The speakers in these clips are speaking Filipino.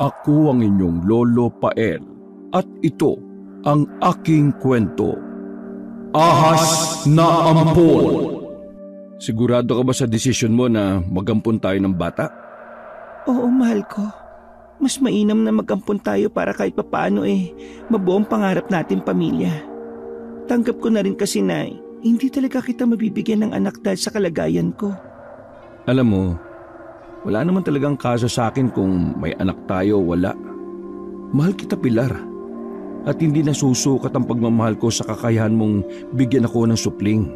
Ako ang inyong Lolo Pael at ito ang aking kwento. Ahas na Ampon. Sigurado ka ba sa desisyon mo na magampon tayo ng bata? Oo, mahal ko. Mas mainam na magampon tayo para kahit papaano mabuong pangarap natin pamilya. Tanggap ko na rin kasi na hindi talaga kita mabibigyan ng anak dahil sa kalagayan ko. Alam mo, wala naman talagang kaso sa akin kung may anak tayo o wala. Mahal kita, Pilar. At hindi nasusukat ang pagmamahal ko sa kakayahan mong bigyan ako ng supling.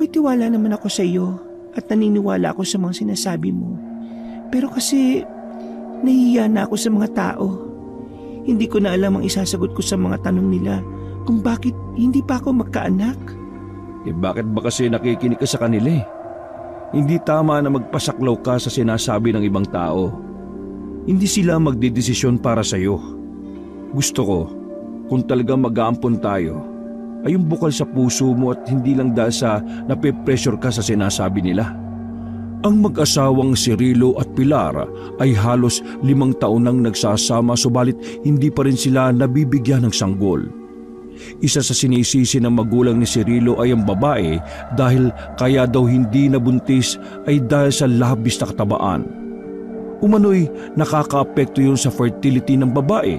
May tiwala naman ako sa iyo at naniniwala ako sa mga sinasabi mo. Pero kasi nahihiya na ako sa mga tao. Hindi ko na alam ang isasagot ko sa mga tanong nila kung bakit hindi pa ako magkaanak. Bakit ba kasi nakikinig ka sa kanila? Hindi tama na magpasaklaw ka sa sinasabi ng ibang tao. Hindi sila magdedesisyon para sa iyo. Gusto ko, kung talagang mag-aampon tayo, ay yung bukal sa puso mo at hindi lang dahil sa nape-pressure ka sa sinasabi nila. Ang mag-asawang si Rilo at Pilar ay halos 5 taon nang nagsasama subalit hindi pa rin sila nabibigyan ng sanggol. Isa sa sinisisi ng magulang ni Cirilo ay ang babae dahil kaya daw hindi nabuntis ay dahil sa labis na katabaan. Umano'y nakakaapekto yun sa fertility ng babae.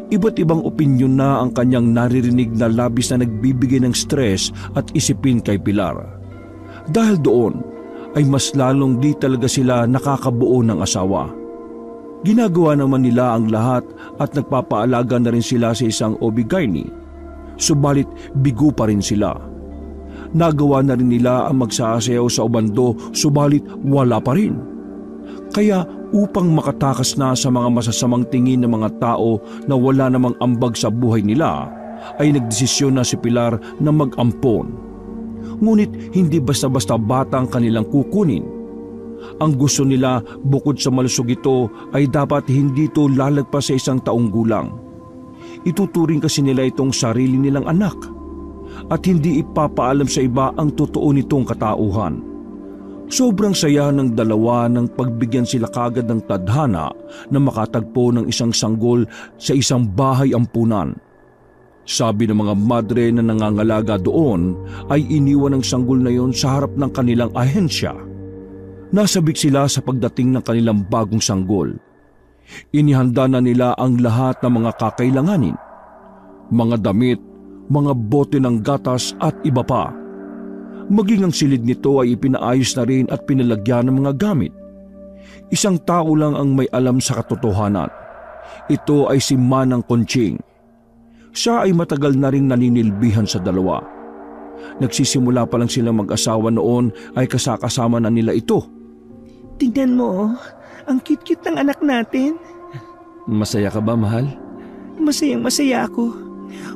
Iba't ibang opinyon na ang kanyang naririnig na labis na nagbibigay ng stress at isipin kay Pilar. Dahil doon ay mas lalong di talaga sila nakakabuo ng asawa. Ginagawa naman nila ang lahat at nagpapaalaga na rin sila sa isang OB-GYN. Subalit bigo pa rin sila. Nagawa na rin nila ang magsasayaw sa ubando subalit wala pa rin. Kaya upang makatakas na sa mga masasamang tingin ng mga tao na wala namang ambag sa buhay nila, ay nagdesisyon na si Pilar na mag-ampon. Ngunit hindi basta-basta bata ang kanilang kukunin. Ang gusto nila bukod sa malusog ito ay dapat hindi ito lalagpas sa 1 taong gulang. Ituturing kasi nila itong sarili nilang anak at hindi ipapaalam sa iba ang totoo nitong katauhan. Sobrang saya ng dalawa nang pagbigyan sila kagad ng tadhana na makatagpo ng isang sanggol sa isang bahay ampunan. Sabi ng mga madre na nangangalaga doon ay iniwan ang sanggol na yon sa harap ng kanilang ahensya. Nasabik sila sa pagdating ng kanilang bagong sanggol. Inihanda na nila ang lahat ng mga kakailanganin, mga damit, mga bote ng gatas at iba pa. Maging ang silid nito ay ipinaayos na rin at pinalagyan ng mga gamit. Isang tao lang ang may alam sa katotohanan. Ito ay si Manang Conching. Siya ay matagal na rin naninilbihan sa dalawa. Nagsisimula pa lang silang mag-asawa noon ay kasakasama na nila ito. Tingnan mo, ang cute-cute ng anak natin. Masaya ka ba, mahal? Masayang-masaya ako.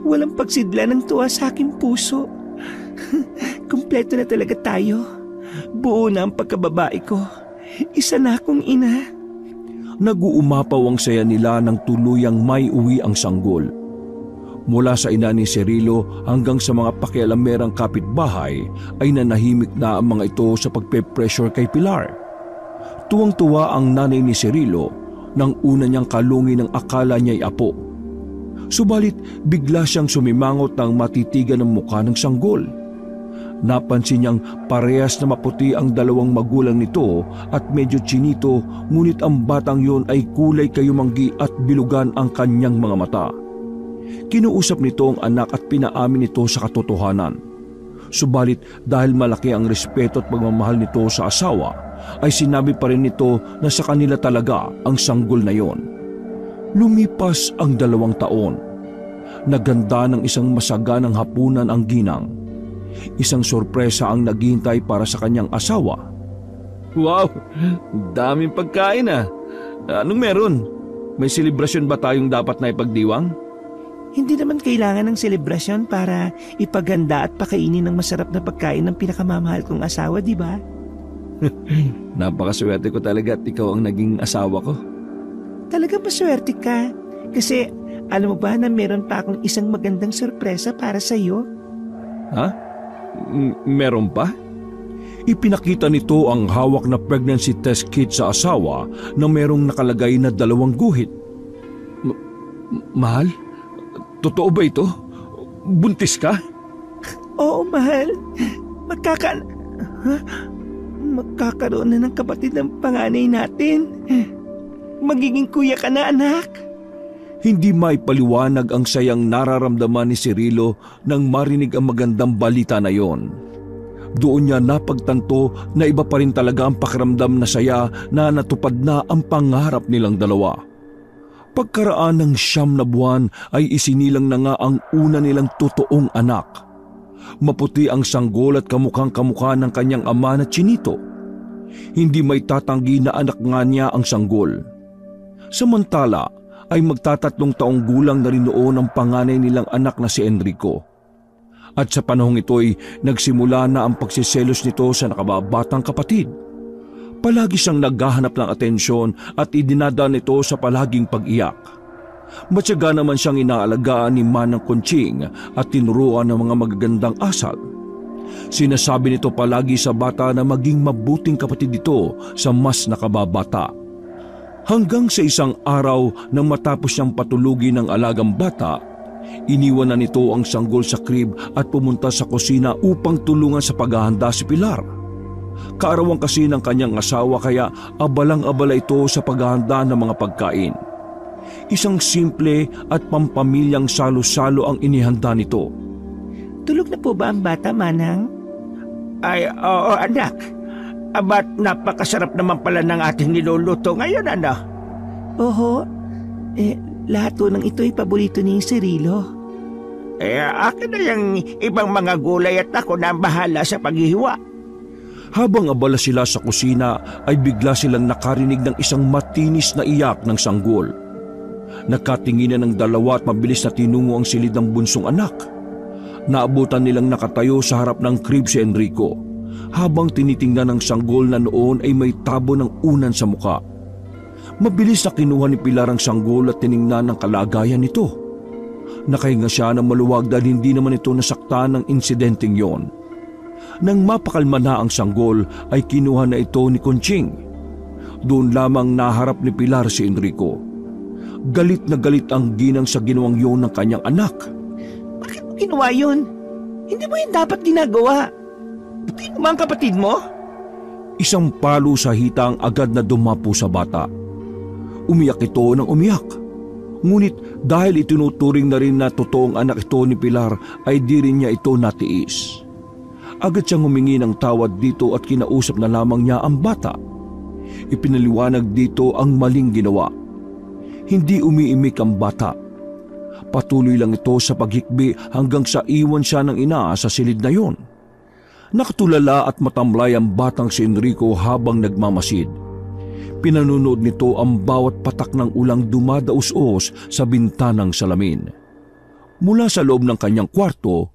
Walang pagsidla ng tuwa sa aking puso. Kumpleto na talaga tayo. Buo na ang pagkababae ko. Isa na akong ina. Nag-uumapaw ang saya nila nang tuluyang may uwi ang sanggol. Mula sa ina ni Cirilo hanggang sa mga pakialamerang kapitbahay ay nanahimik na ang mga ito sa pagpe-pressure kay Pilar. Tuwang-tuwa ang nanay ni Cirilo nang una niyang kalungin ng akala niya'y apo. Subalit bigla siyang sumimangot ng matitigan ng mukha ng sanggol. Napansin niyang parehas na maputi ang dalawang magulang nito at medyo chinito, ngunit ang batang yon ay kulay kayumanggi at bilugan ang kanyang mga mata. Kinuusap nito ang anak at pinaamin nito sa katotohanan. Subalit dahil malaki ang respeto at pagmamahal nito sa asawa, ay sinabi pa rin nito na sa kanila talaga ang sanggol na yon. Lumipas ang 2 taon. Naganda ng isang masaganang hapunan ang ginang. Isang sorpresa ang naghihintay para sa kanyang asawa. Wow! Daming pagkain ah! Anong meron? May selebrasyon ba tayong dapat na ipagdiwang? Hindi naman kailangan ng selebrasyon para ipaganda at pakainin ng masarap na pagkain ng pinakamamahal kong asawa, di ba? Napakaswerte ko talaga at ikaw ang naging asawa ko. Talaga maswerte ka. Kasi alam mo ba na meron pa akong isang magandang sorpresa para sa iyo? Ha? Meron pa? Ipinakita nito ang hawak na pregnancy test kit sa asawa na merong nakalagay na 2 guhit. Mahal? Totoo ba ito? Buntis ka? Oo, mahal. Magkakaroon na ng kapatid ng panganay natin. Magiging kuya ka na, anak. Hindi maipaliwanag ang sayang nararamdaman ni Cirilo nang marinig ang magandang balita na yon. Doon niya napagtanto na iba pa rin talaga ang pakiramdam na saya na natupad na ang pangarap nilang dalawa. Pagkaraan ng 9 na buwan ay isinilang na nga ang una nilang totoong anak. Maputi ang sanggol at kamukhang-kamukha ng kanyang ama na Chinito. Hindi may tatanggi na anak nga niya ang sanggol. Samantala ay magtatatlong taong gulang na rin noon ang panganay nilang anak na si Enrico. At sa panahong ito'y nagsimula na ang pagsiselos nito sa nakababatang kapatid. Palagi siyang naghahanap ng atensyon at idinadaan ito sa palaging pag-iyak. Matyaga naman siyang inaalagaan ni Manang Conching at tinuruan ng mga magagandang asal. Sinasabi nito palagi sa bata na maging mabuting kapatid ito sa mas nakababata. Hanggang sa isang araw nang matapos niyang patulugin ng alagang bata, iniwan na nito ang sanggol sa crib at pumunta sa kusina upang tulungan sa paghahanda si Pilar. Kaarawan kasi ng kanyang asawa kaya abalang-abala ito sa paghahanda ng mga pagkain. Isang simple at pampamilyang salo-salo ang inihanda nito. Tulog na po ba ang bata, Manang? Ay, oo, anak. Abat napakasarap naman pala ng ating niluluto ngayon, ano? Oho. Lahat po ng ito'y paborito ni Cirilo. Akin na yung ibang mga gulay at ako na ang bahala sa paghihiwa. Habang abala sila sa kusina ay bigla silang nakarinig ng isang matinis na iyak ng sanggol. Nakatinginan ng dalawa at mabilis na tinungo ang silid ng bunsong anak. Naabutan nilang nakatayo sa harap ng crib si Enrico, habang tinitingnan ng sanggol na noon ay may tabo ng unan sa muka. Mabilis na kinuha ni Pilar ang sanggol at tiningnan ang kalagayan nito. Nakahinga siya ng maluwag dahil hindi naman ito nasaktan ng insidenteng yon. Nang mapakalma na ang sanggol ay kinuha na ito ni Conching. Doon lamang naharap ni Pilar si Enrico. Galit na galit ang ginang sa ginawang yon ng kanyang anak. Bakit mo ginawa yun? Hindi mo yun dapat ginagawa. Pati naman ang kapatid mo? Isang palo sa hitang agad na dumapo sa bata. Umiyak ito ng umiyak. Ngunit dahil itinuturing na rin na totoong anak ito ni Pilar ay di rin niya ito natiis. Agad siyang humingi ng tawad dito at kinausap na lamang niya ang bata. Ipinaliwanag dito ang maling ginawa. Hindi umiimik ang bata. Patuloy lang ito sa paghikbi hanggang sa iwan siya ng ina sa silid na yon. Nakatulala at matamlay ang batang si Enrico habang nagmamasid. Pinanunod nito ang bawat patak ng ulang dumadaus-os sa bintanang salamin. Mula sa loob ng kanyang kwarto,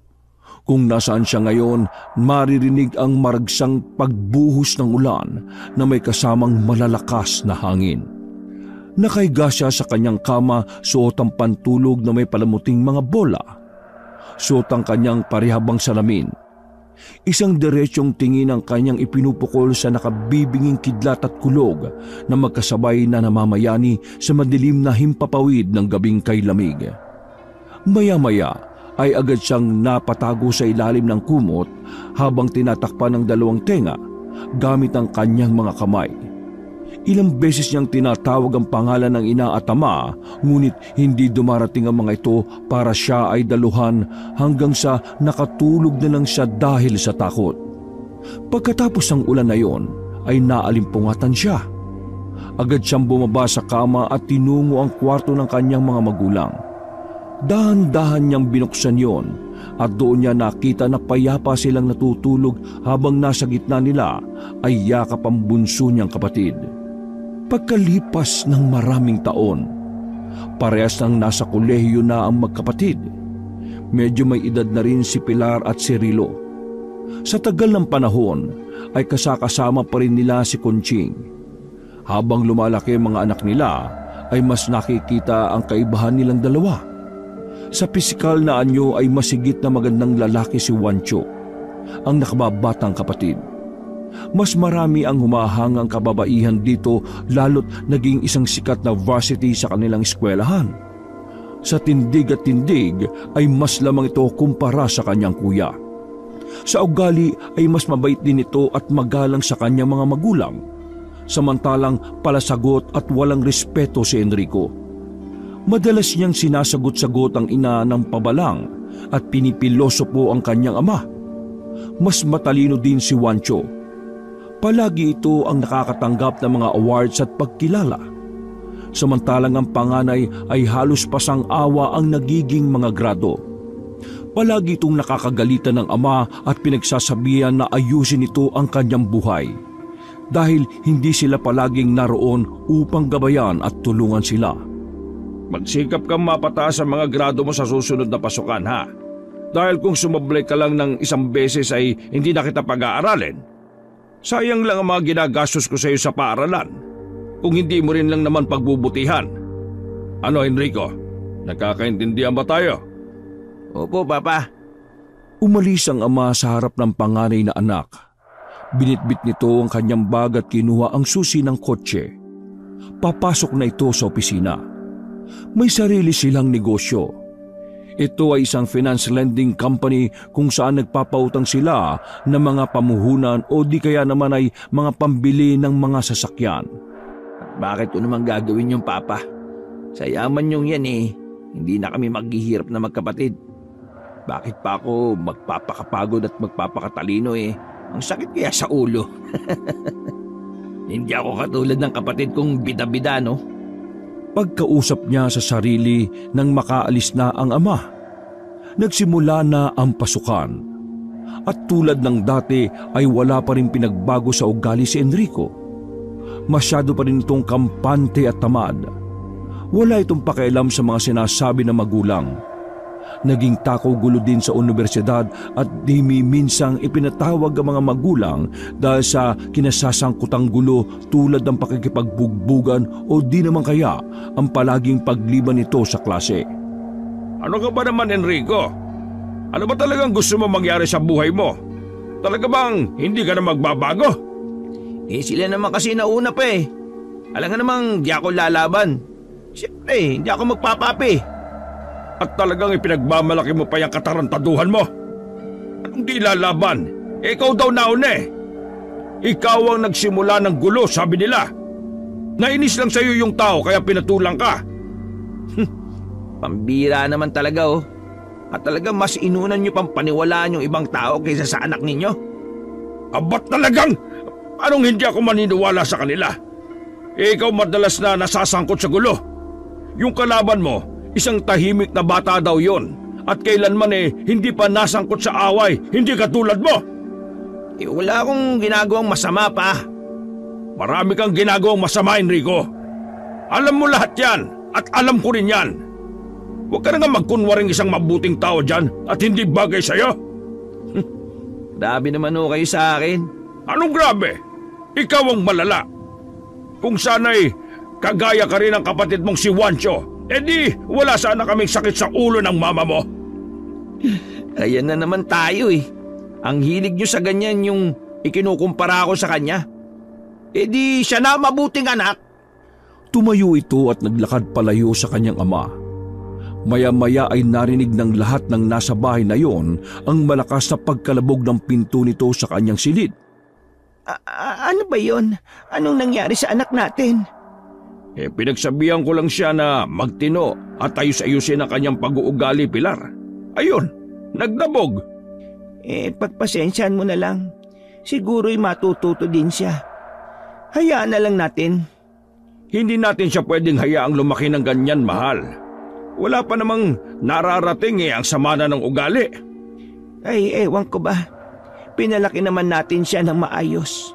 kung nasaan siya ngayon, maririnig ang maragsang pagbuhos ng ulan na may kasamang malalakas na hangin. Nakahiga siya sa kanyang kama, suot ang pantulog na may palamuting mga bola. Suot ang kanyang parihabang salamin. Isang diretsyong tingin ang kanyang ipinupukol sa nakabibinging kidlat at kulog na magkasabay na namamayani sa madilim na himpapawid ng gabing kay lamig. Maya-maya ay agad siyang napatago sa ilalim ng kumot habang tinatakpan ng 2 tenga gamit ang kanyang mga kamay. Ilang beses niyang tinatawag ang pangalan ng ina at ama, ngunit hindi dumarating ang mga ito para siya ay daluhan hanggang sa nakatulog na lang siya dahil sa takot. Pagkatapos ng ulan na yon, ay naalimpungatan siya. Agad siyang bumaba sa kama at tinungo ang kwarto ng kanyang mga magulang. Dahan-dahan niyang binuksan yon at doon niya nakita na payapa silang natutulog habang nasa gitna nila ay yakap ang bunso niyang kapatid. Pagkalipas ng maraming taon, parehas nang nasa kolehiyo na ang magkapatid. Medyo may edad na rin si Pilar at Cirilo. Sa tagal ng panahon ay kasakasama pa rin nila si Conching. Habang lumalaki ang mga anak nila ay mas nakikita ang kaibahan nilang dalawa. Sa pisikal na anyo ay masigit na magandang lalaki si Juancho, ang nakababatang kapatid. Mas marami ang humahangang kababaihan dito lalo't naging isang sikat na varsity sa kanilang eskwelahan. Sa tindig at tindig ay mas lamang ito kumpara sa kanyang kuya. Sa ugali ay mas mabait din ito at magalang sa kanyang mga magulang. Samantalang palasagot at walang respeto si Enrico. Madalas niyang sinasagot-sagot ang ina ng pabalang at pinipiloso po ang kanyang ama. Mas matalino din si Juancho. Palagi ito ang nakakatanggap ng mga awards at pagkilala. Samantalang ang panganay ay halos pasang-awa ang nagiging mga grado. Palagi itong nakakagalitan ng ama at pinagsasabihan na ayusin ito ang kanyang buhay. Dahil hindi sila palaging naroon upang gabayan at tulungan sila. Magsikap kang mapataas ang mga grado mo sa susunod na pasukan, ha? Dahil kung sumablay ka lang ng isang beses ay hindi na kita pag-aaralin. Sayang lang ang mga ginagastos ko sa iyo sa paaralan. Kung hindi mo rin lang naman pagbubutihan. Ano, Enrico? Nakakaintindihan ba tayo? Opo, Papa. Umalis ang ama sa harap ng panganay na anak. Binitbit nito ang kanyang bag at kinuha ang susi ng kotse. Papasok na ito sa opisina. May sarili silang negosyo. Ito ay isang finance lending company kung saan nagpapautang sila ng mga pamuhunan o di kaya naman ay mga pambili ng mga sasakyan. At bakit ko naman gagawin yung Papa? Sa yaman yung yan hindi na kami maghihirap na magkapatid. Bakit pa ako magpapakapagod at magpapakatalino Ang sakit kaya sa ulo. Hindi ako katulad ng kapatid kong bida-bida, no? Pagkausap niya sa sarili nang makaalis na ang ama, nagsimula na ang pasukan. At tulad ng dati ay wala pa rin pinagbago sa ugali si Enrico. Masyado pa rin itong kampante at tamad. Wala itong pakialam sa mga sinasabi ng magulang. Naging takaw-gulo din sa universidad at di minsang ipinatawag ang mga magulang dahil sa kinasasangkutang gulo tulad ng pakikipagbugbugan o di naman kaya ang palaging pagliban nito sa klase. Ano ka ba naman, Enrico? Ano ba talagang gusto mo mangyari sa buhay mo? Talaga bang hindi ka na magbabago? Sila naman kasi nauna pa Alam nga namang di ako lalaban. Siyempre, hindi ako magpapapi. At talagang ipinagmamalaki mo pa yung katarantaduhan mo? Anong di lalaban? Ikaw daw nauna Ikaw ang nagsimula ng gulo, sabi nila. Nainis lang sa'yo yung tao kaya pinatulang ka. Pambira naman talaga At talagang mas inunan nyo pang paniwalaan yung ibang tao kaysa sa anak ninyo. Abat talagang? Anong hindi ako maniniwala sa kanila? Ikaw madalas na nasasangkot sa gulo. Yung kalaban mo, isang tahimik na bata daw yon. At kailanman hindi pa nasangkot sa away, hindi katulad mo. Wala akong ginagawang masama pa. Marami kang ginagawang masama, Enrico. Alam mo lahat yan at alam ko rin yan. Huwag ka na nga magkunwaring isang mabuting tao dyan at hindi bagay sa'yo. Grabe naman kayo sa akin. Anong grabe? Ikaw ang malala. Kung sana'y kagaya ka rin ang kapatid mong si Juancho, di wala sana kaming sakit sa ulo ng mama mo. Ayan na naman tayo Ang hilig nyo sa ganyan yung ikinukumpara ko sa kanya. Di siya na mabuting anak. Tumayo ito at naglakad palayo sa kanyang ama. Maya-maya ay narinig ng lahat ng nasa bahay na yon ang malakas na pagkalabog ng pinto nito sa kanyang silid. Ano ba yon? Anong nangyari sa anak natin? Pinagsabihan ko lang siya na magtino at ayus-ayusin ang kanyang pag-uugali, Pilar. Ayun, nagdabog. Pagpasensyahan mo na lang. Siguro'y matututo din siya. Hayaan na lang natin. Hindi natin siya pwedeng hayaang lumaki ng ganyan, mahal. Wala pa namang nararating ang sama na ng ugali. Ay, ewan ko ba. Pinalaki naman natin siya ng maayos.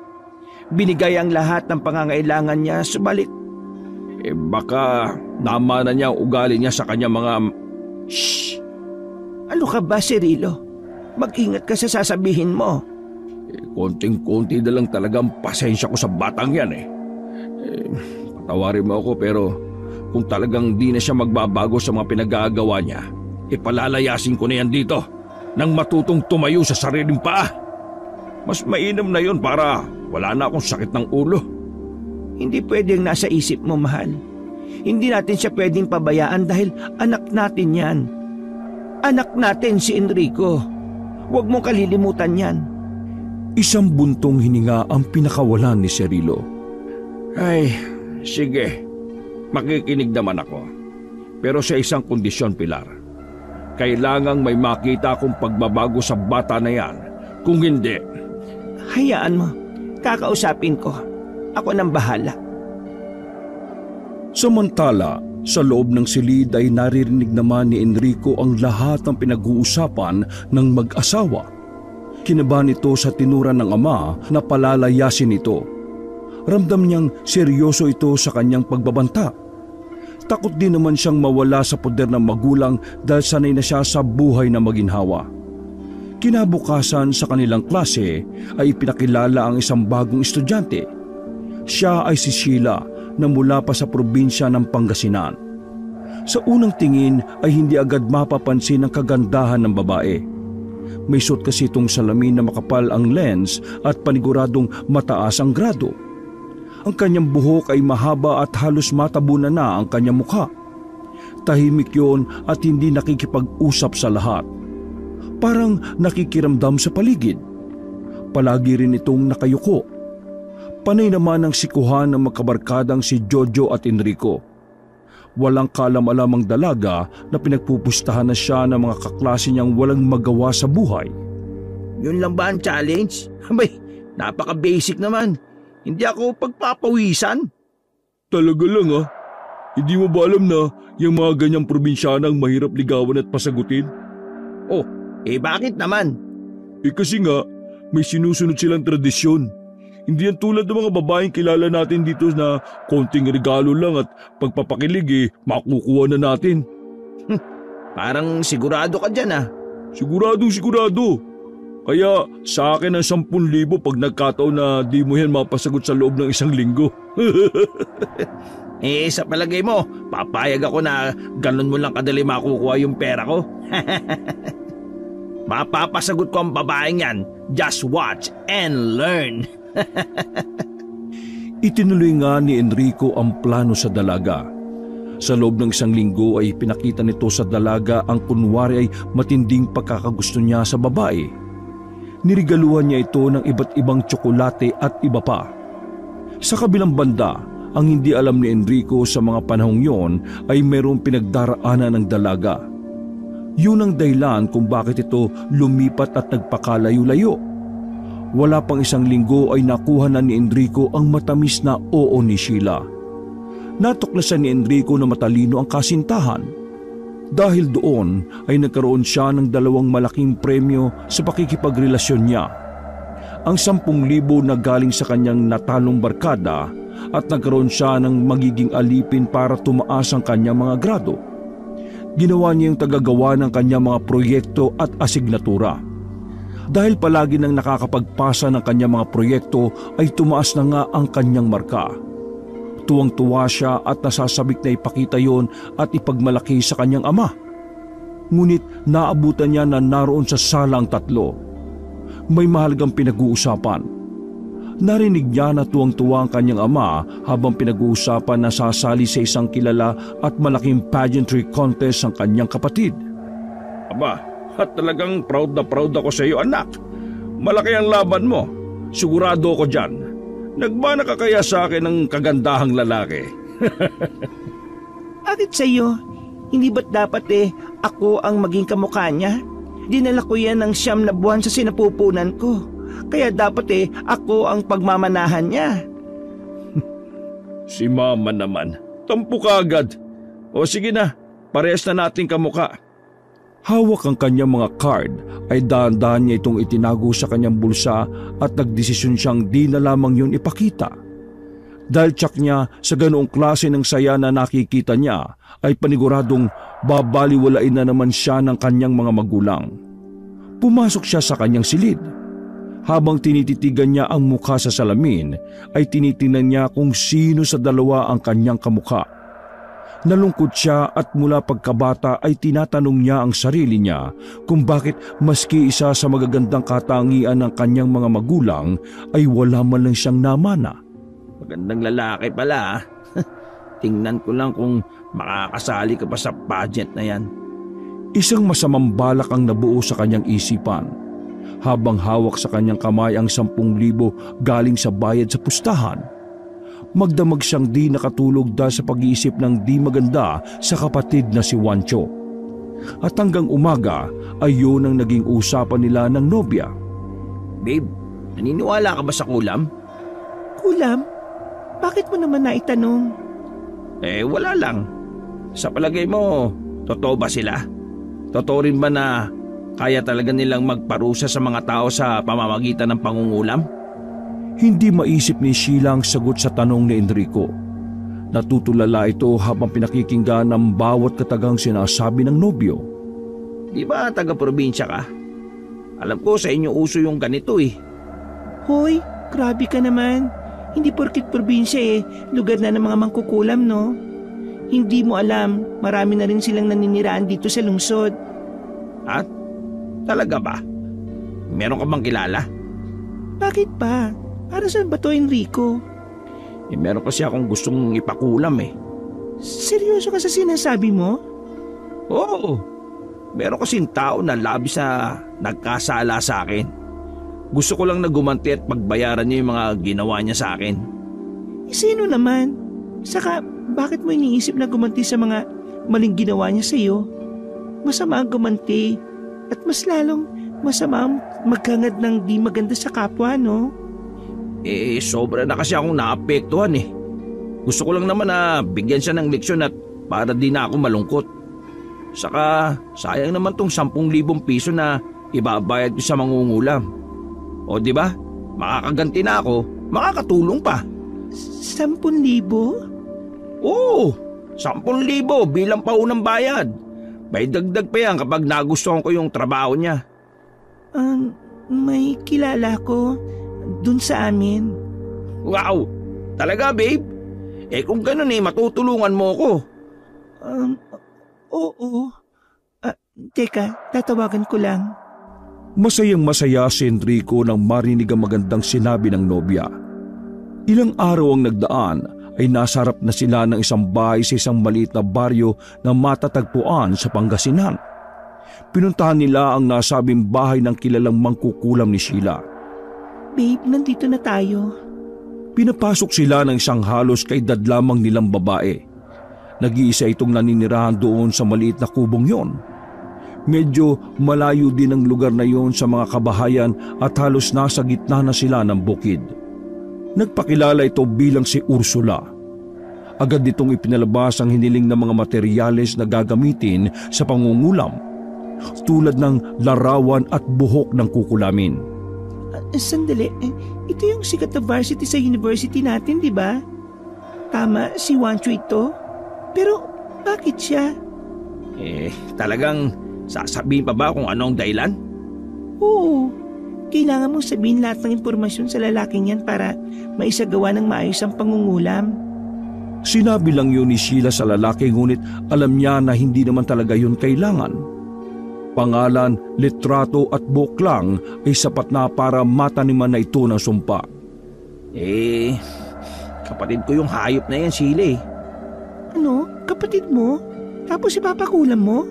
Binigay ang lahat ng pangangailangan niya, subalit baka namana niya ang ugali niya sa kanya mga... Shh! Ano ka ba, Cirilo? Mag-ingat ka sa sasabihin mo. Konting-konti na lang talagang pasensya ko sa batang yan patawarin mo ako pero kung talagang di na siya magbabago sa mga pinag-aagawa niya, ipalalayasin ko na yan dito nang matutong tumayo sa sariling paa. Mas mainam na yon para wala na akong sakit ng ulo. Hindi pwedeng nasa isip mo, mahal. Hindi natin siya pwedeng pabayaan dahil anak natin yan. Anak natin si Enrico. Huwag mong kalilimutan yan. Isang buntong hininga ang pinakawalan ni Cirilo. Ay, sige. Makikinig naman ako. Pero sa isang kondisyon, Pilar. Kailangang may makita akong pagbabago sa bata na yan. Kung hindi, Hayaan mo. Kakausapin ko. Ako nang bahala. Samantala, sa loob ng silid ay naririnig naman ni Enrico ang lahat ng pinag-uusapan ng mag-asawa. Kinabahan ito sa tinura ng ama na palalayasin ito. Ramdam niyang seryoso ito sa kanyang pagbabanta. Takot din naman siyang mawala sa poder ng magulang dahil sanay na siya sa buhay na maginhawa. Kinabukasan sa kanilang klase ay ipinakilala ang isang bagong estudyante. Siya ay si Sheila na mula pa sa probinsya ng Pangasinan. Sa unang tingin ay hindi agad mapapansin ang kagandahan ng babae. May suot kasi itong salamin na makapal ang lens at paniguradong mataas ang grado. Ang kanyang buhok ay mahaba at halos matabunan na ang kanyang mukha. Tahimik yun at hindi nakikipag-usap sa lahat. Parang nakikiramdam sa paligid. Palagi rin itong nakayuko. Panay naman ang sikuhan ng magkabarkadang si Jojo at Enrico. Walang kalam-alamang dalaga na pinagpupustahan na siya ng mga kaklase niyang walang magawa sa buhay. Yun lang ba ang challenge? Abay, napaka-basic naman. Hindi ako pagpapawisan. Talaga lang ah. Hindi mo ba alam na yung mga ganyang probinsyanang mahirap ligawan at pasagutin? Oh, bakit naman? Kasi nga, may sinusunod silang tradisyon. Hindi yan tulad ng mga babaeng kilala natin dito na konting regalo lang at pagpapakilig makukuha na natin. Parang sigurado ka dyan ah. Sigurado. Kaya sa akin ang 10,000 pag nagkataon na di mo yan mapasagot sa loob ng 1 linggo. Sa palagay mo, papayag ako na ganun mo lang kadali makukuha yung pera ko? Mapapasagot ko ang babaeng yan. Just watch and learn. Itinuloy nga ni Enrico ang plano sa dalaga. Sa loob ng 1 linggo ay pinakita nito sa dalaga ang kunwari ay matinding pagkakagusto niya sa babae. Nirigaluhan niya ito ng iba't ibang tsokolate at iba pa. Sa kabilang banda, ang hindi alam ni Enrico sa mga panahong yon ay mayroong pinagdaraanan ng dalaga. Yun ang dahilan kung bakit ito lumipat at nagpakalayo-layo. Wala pang 1 linggo ay nakuha na ni Enrico ang matamis na oo ni Sheila. Natuklasan ni Enrico na matalino ang kasintahan. Dahil doon ay nagkaroon siya ng 2 malaking premyo sa pakikipagrelasyon niya. Ang 10,000 na galing sa kanyang natalong barkada at nagkaroon siya ng magiging alipin para tumaas ang kanyang mga grado. Ginawa niya yung tagagawa ng kanyang mga proyekto at asignatura. Dahil palagi nang nakakapagpasa ng kanyang mga proyekto ay tumaas na nga ang kanyang marka. Tuwang-tuwa siya at nasasabik na ipakita yon at ipagmalaki sa kanyang ama. Ngunit naabutan niya na naroon sa sala ang 3. May mahalagang pinag-uusapan. Narinig niya na tuwang-tuwa ang kanyang ama habang pinag-uusapan na sasali sa isang kilala at malaking pageantry contest ang kanyang kapatid. Aba, at talagang proud ako sa iyo, anak. Malaki ang laban mo. Sigurado ako dyan. Nagmana ka kaya sa akin ng kagandahang lalaki? Bakit sa iyo? Hindi ba't dapat ako ang maging kamukha niya? Dinala ko yan ng 9 na buwan sa sinapupunan ko. Kaya dapat ako ang pagmamanahan niya. Si mama naman. Tampo ka agad. O sige na, parehas na nating kamukha. Hawak ang kanyang mga card ay dahan-dahan niya itong itinago sa kanyang bulsa at nagdesisyon siyang di na lamang yun ipakita. Dahil tsak niya sa ganoong klase ng saya na nakikita niya ay paniguradong babaliwalain na naman siya ng kanyang mga magulang. Pumasok siya sa kanyang silid. Habang tinititigan niya ang mukha sa salamin ay tinitingnan niya kung sino sa 2 ang kanyang kamukha. Nalungkot siya at mula pagkabata ay tinatanong niya ang sarili niya kung bakit maski isa sa magagandang katangian ng kanyang mga magulang ay wala man lang siyang namana. Magandang lalaki pala ah. Tingnan ko lang kung makakasali ka pa sa pageant na yan. Isang masamang balak ang nabuo sa kanyang isipan habang hawak sa kanyang kamay ang 10,000 galing sa bayad sa pustahan. Magdamag siyang di nakatulog dahil sa pag-iisip ng di maganda sa kapatid na si Juancho. At hanggang umaga ay yun ang naging usapan nila ng nobya. Babe, naniniwala ka ba sa kulam? Kulam? Bakit mo naman naitanong? Wala lang. Sa palagay mo, totoo ba sila? Totoo rin ba na kaya talaga nilang magparusa sa mga tao sa pamamagitan ng pangungulam? Hindi maisip ni Sheila ang sagot sa tanong ni Enrico. Natutulala ito habang pinakikinggan ang bawat katagang sinasabi ng nobyo. Di ba taga-probinsya ka? Alam ko sa inyo uso yung ganito eh. Hoy, grabe ka naman. Hindi porkit probinsya lugar na ng mga mangkukulam, no? Hindi mo alam, marami na rin silang naniniraan dito sa lungsod. At? Talaga ba? Meron ka bang kilala? Bakit pa? Para saan ba to, Enrico? Meron kasi akong gustong ipakulam eh. Seryoso ka sa sinasabi mo? Oo. Meron kasing tao na labis na nagkasala sa akin. Gusto ko lang na gumanti at pagbayaran niya yung mga ginawa niya sa akin. Sino naman? Saka, bakit mo iniisip na gumanti sa mga maling ginawa niya sa iyo? Masama ang gumanti at mas lalong masama ang maghangad ng di maganda sa kapwa, no? Sobra na kasi akong naapektuhan eh. Gusto ko lang naman na bigyan siya ng leksyon at para di na ako malungkot. Saka sayang naman tong 10,000 piso na ibabayad ko sa mangungulam. O di ba? Makakaganti na ako, makakatulong pa. 10,000? Oo, 10,000 bilang paunang bayad. May dagdag pa yan kapag nagustuhan ko yung trabaho niya. May kilala ko dun sa amin. Wow! Talaga, babe? Kung ganun matutulungan mo ko. Oo. Teka, tatawagan ko lang. Masayang masaya si Enrico nang marinig ang magandang sinabi ng nobya. Ilang araw ang nagdaan ay nasarap na sila ng isang bahay sa isang maliit na baryo na matatagpuan sa Pangasinan. Pinuntahan nila ang nasabing bahay ng kilalang mangkukulam ni Sheila. Babe, nandito na tayo. Pinapasok sila ng isang halos kaedad lamang nilang babae. Nag-iisa itong naninirahan doon sa maliit na kubong yon. Medyo malayo din ang lugar na yon sa mga kabahayan at halos nasa gitna na sila ng bukid. Nagpakilala ito bilang si Ursula. Agad nitong ipinalabas ang hiniling ng mga materyales na gagamitin sa pangungulam, tulad ng larawan at buhok ng kukulamin. Sandali, ito yung sikat na varsity sa university natin, di ba? Tama, si Juancho ito. Pero bakit siya? Talagang sasabihin pa ba kung ano ang dahilan? Oo, kailangan mong sabihin lahat ng impormasyon sa lalaking yan para maisagawa ng maayos ang pangungulam. Sinabi lang yun ni Sheila sa lalaki ngunit alam niya na hindi naman talaga yun kailangan. Pangalan, litrato at buhok lang ay sapat na para mataniman na ito ng sumpa. Kapatid ko yung hayop na yan, Sheila. Ano? Kapatid mo? Tapos ipapakulam mo?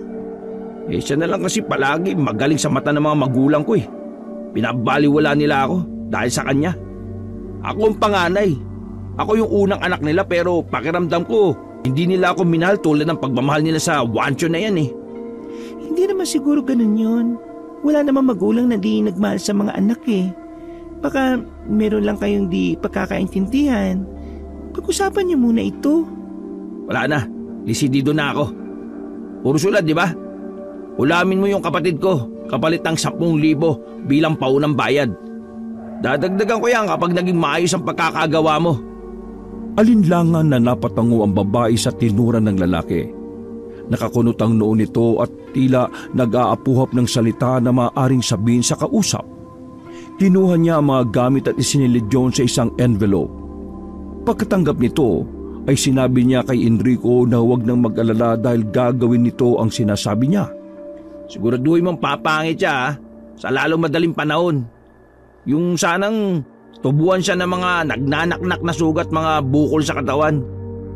Siya na lang kasi palagi magaling sa mata ng mga magulang ko eh. Pinabaliwala nila ako dahil sa kanya. Ako ang panganay. Ako yung unang anak nila pero pakiramdam ko hindi nila ako minahal tulad ng pagmamahal nila sa Juancho na yan eh. Hindi naman siguro ganun yun. Wala namang magulang na di nagmahal sa mga anak eh. Baka meron lang kayong di pagkakaintindihan. Pag-usapan niyo muna ito. Wala na. Desidido na ako. Puro sulat, di ba? Ulamin mo yung kapatid ko kapalit ng 10,000 bilang paunang bayad. Dadagdagan ko yan kapag naging maayos ang pagkakagawa mo. Alinlangan na napatango ang babae sa tinura ng lalaki. Nakakunot ang noon nito at tila nag-aapuhap ng salita na maaaring sabihin sa kausap. Kinuha niya ang mga gamit at isinilid yun sa isang envelope. Pagkatanggap nito ay sinabi niya kay Enrico na huwag nang mag-alala dahil gagawin nito ang sinasabi niya. Siguraduhin mong papangit siya sa lalong madaling panahon. Yung sanang tubuan siya ng mga nagnanaknak na sugat, mga bukol sa katawan.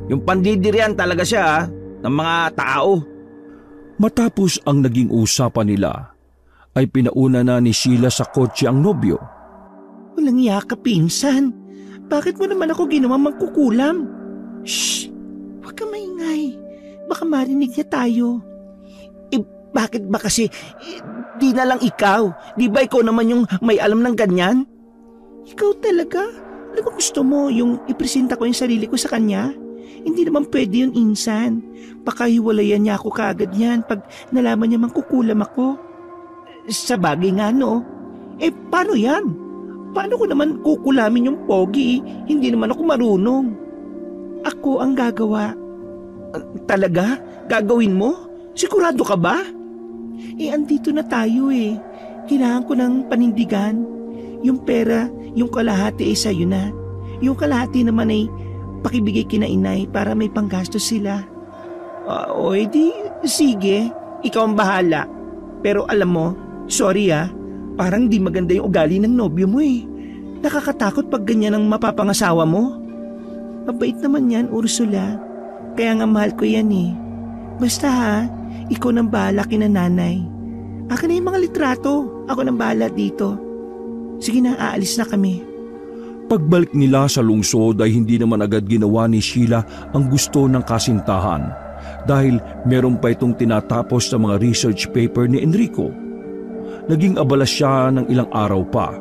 Yung pandidirian talaga siya ng mga tao. Matapos ang naging usapan nila, ay pinauna na ni Sheila sa kotse ang nobyo. Walang iya ka, pinsan. Bakit mo naman ako ginawang mangkukulam? Shh! Huwag ka maingay. Baka marinig niya tayo. Bakit ba kasi di na lang ikaw? Di ba ikaw naman yung may alam ng ganyan? Ikaw talaga? Ano ba gusto mo? Yung ipresenta ko yung sarili ko sa kanya? Hindi naman pwede yun, insan. Pakahiwalayan niya ako kaagad yan pag nalaman niya mangkukulam ako. Sa bagay nga, no? Paano yan? Paano ko naman kukulamin yung pogi? Hindi naman ako marunong. Ako ang gagawa. Talaga? Gagawin mo? Sigurado ka ba? Andito na tayo eh. Kailangan ko ng panindigan. Yung pera, yung kalahati ay sa'yo na. Yung kalahati naman ay pakibigay kina inay para may panggastos sila. O edi, sige. Ikaw ang bahala. Pero alam mo, sorry parang di maganda yung ugali ng nobyo mo eh. Nakakatakot pag ganyan ang mapapangasawa mo. Mabait naman yan, Ursula. Kaya nga mahal ko yan eh. Basta ikaw nang bahala kina nanay. Akin na yung mga litrato. Ako nang bahala dito. Sige na, aalis na kami. Pagbalik nila sa lungsod ay hindi naman agad ginawa ni Sheila ang gusto ng kasintahan dahil meron pa itong tinatapos sa mga research paper ni Enrico. Naging abala siya ng ilang araw pa.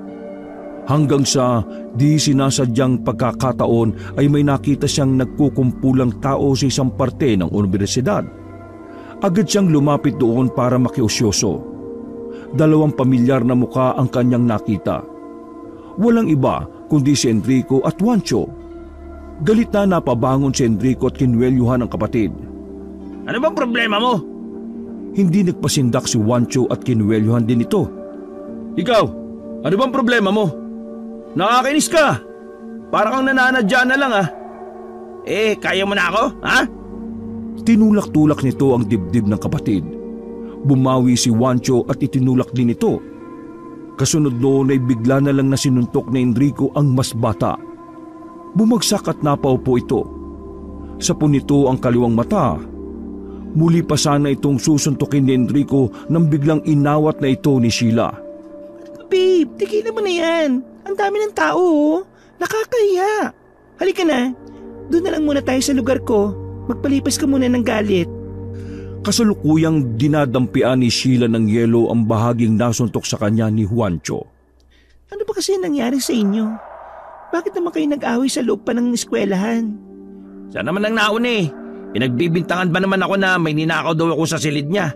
Hanggang sa di sinasadyang pagkakataon ay may nakita siyang nagkukumpulang tao sa isang parte ng universidad. Agad siyang lumapit doon para makiusyoso. 2 pamilyar na muka ang kanyang nakita. Walang iba kundi si Enrico at Juancho. Galit na napabangon si Enrico at kinwelyuhan ang kapatid. Ano bang problema mo? Hindi nagpasindak si Juancho at kinwelyuhan din ito. Ikaw, ano bang problema mo? Nakakainis ka. Parang kang nananadya na lang kaya mo na ako, ha? Tinulak-tulak nito ang dibdib ng kapatid. Bumawi si Juancho at itinulak din ito. Kasunod noon ay bigla na lang nasinuntok ni Enrico ang mas bata. Bumagsak at napaupo ito. Sa punito ang kaliwang mata. Muli pa sana itong susuntukin ni Enrico nang biglang inawat na ito ni Sheila. Babe, tigilan mo na yan. Ang dami ng tao. Nakakahiya. Halika na. Doon na lang muna tayo sa lugar ko. Magpalipas ka muna ng galit. Kasalukuyang dinadampian ni Sheila ng yelo ang bahaging nasuntok sa kanya ni Juancho. Ano ba kasi nangyari sa inyo? Bakit naman kayo nag-away sa loob pa ng eskwelahan? Siya naman ang nauna Pinagbibintangan ba naman ako na may ninakaw daw ako sa silid niya?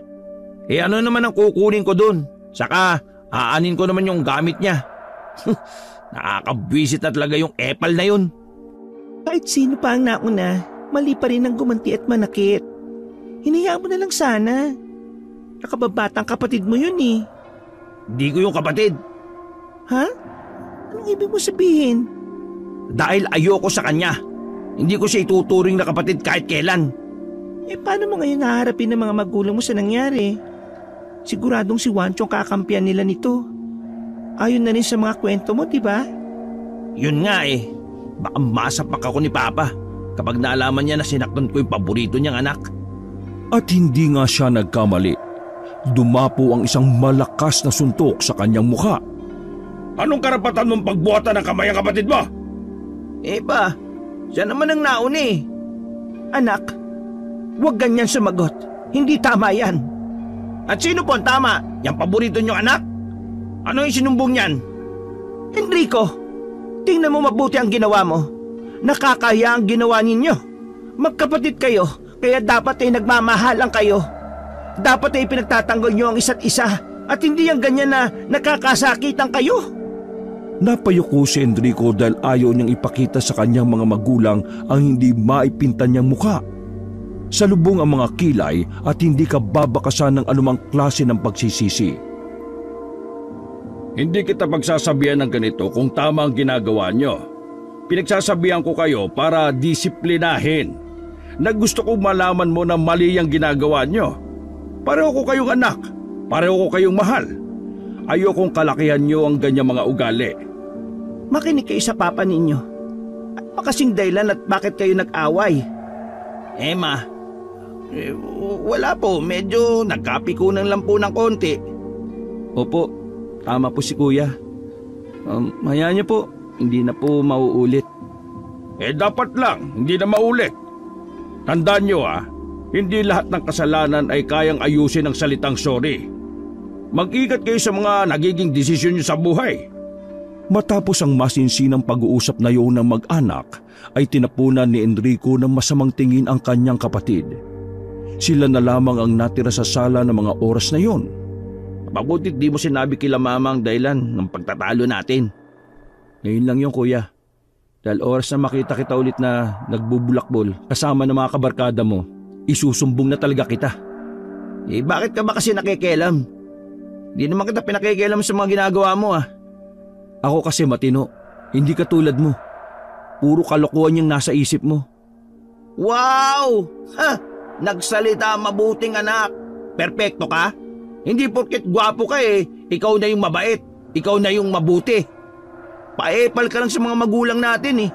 Ano naman ang kukunin ko dun? Saka aanin ko naman yung gamit niya. Nakakabwisit na talaga yung epal na yun. Kahit sino pa ang nauna, mali pa rin ang gumanti at manakit. Hinayaan mo na lang sana. Nakababatang kapatid mo yun eh. Di ko yung kapatid. Ha? Anong ibig mo sabihin? Dahil ayoko sa kanya. Hindi ko siya ituturing na kapatid kahit kailan. Paano mo ngayon haharapin ng mga magulang mo sa nangyari? Siguradong si Juancho kakampiyan nila nito. Ayon na rin sa mga kwento mo, di ba? Yun nga Baka masapak ako ni Papa kapag naalaman niya na sinaktan ko yung paborito niyang anak. At hindi nga siya nagkamali. Dumapo ang isang malakas na suntok sa kanyang mukha. Anong karapatan mong pagbuhatan ng kamay ang kapatid mo? Pa, siya naman ang nauna Anak, huwag ganyan sumagot. Hindi tama yan. At sino po ang tama? Yang paborito niyong anak? Ano yung sinumbong niyan? Enrico, tingnan mo mabuti ang ginawa mo. Nakakahiya ang ginawa ninyo. Magkapatid kayo, kaya dapat nagmamahalan kayo. Dapat pinagtatanggol nyo ang isa't isa at hindi yung ganyan na nakakasakitan kayo. Napayuko si Enrico dahil ayaw niyang ipakita sa kanyang mga magulang ang hindi maipinta niyang mukha. Salubong ang mga kilay at hindi ka babakasan ng anumang klase ng pagsisisi. Hindi kita pagsasabihan ng ganito kung tama ang ginagawa niyo. pinagsasabihan ko kayo para disiplinahin. Gusto kong malaman mo na mali ang ginagawa nyo. Pareho ko kayong anak. Pareho ko kayong mahal. Ayokong kalakihan nyo ang ganyang mga ugali. Makinig kayo sa papa ninyo. At makasing dahilan at bakit kayo nag-away? Ma, wala po. Medyo nagkapikunan lang po ng konti. Opo, tama po si kuya. Hayaan niyo po, hindi na po mauulit. Dapat lang, hindi na maulit. Tandaan nyo hindi lahat ng kasalanan ay kayang ayusin ng salitang sorry. Mag-ingat kayo sa mga nagiging desisyon nyo sa buhay. Matapos ang masinsinang pag-uusap na yun ng mag-anak, ay tinapunan ni Enrico ng masamang tingin ang kanyang kapatid. Sila na lamang ang natira sa sala ng mga oras na yon. Mabutit di mo sinabi kila mama ang dahilan ng pagtatalo natin. Ngayon lang yun, kuya. Dahil oras na makita kita ulit na nagbubulakbol kasama ng mga kabarkada mo, isusumbong na talaga kita. Bakit ka ba kasi nakikialam? Di naman kita pinakikialam sa mga ginagawa mo Ako kasi matino, hindi katulad mo. Puro kalokohan yung nasa isip mo. Wow! Nagsalita mabuting anak. Perpekto ka? Hindi porket gwapo ka ikaw na yung mabait. Ikaw na yung mabuti. Paepal ka lang sa mga magulang natin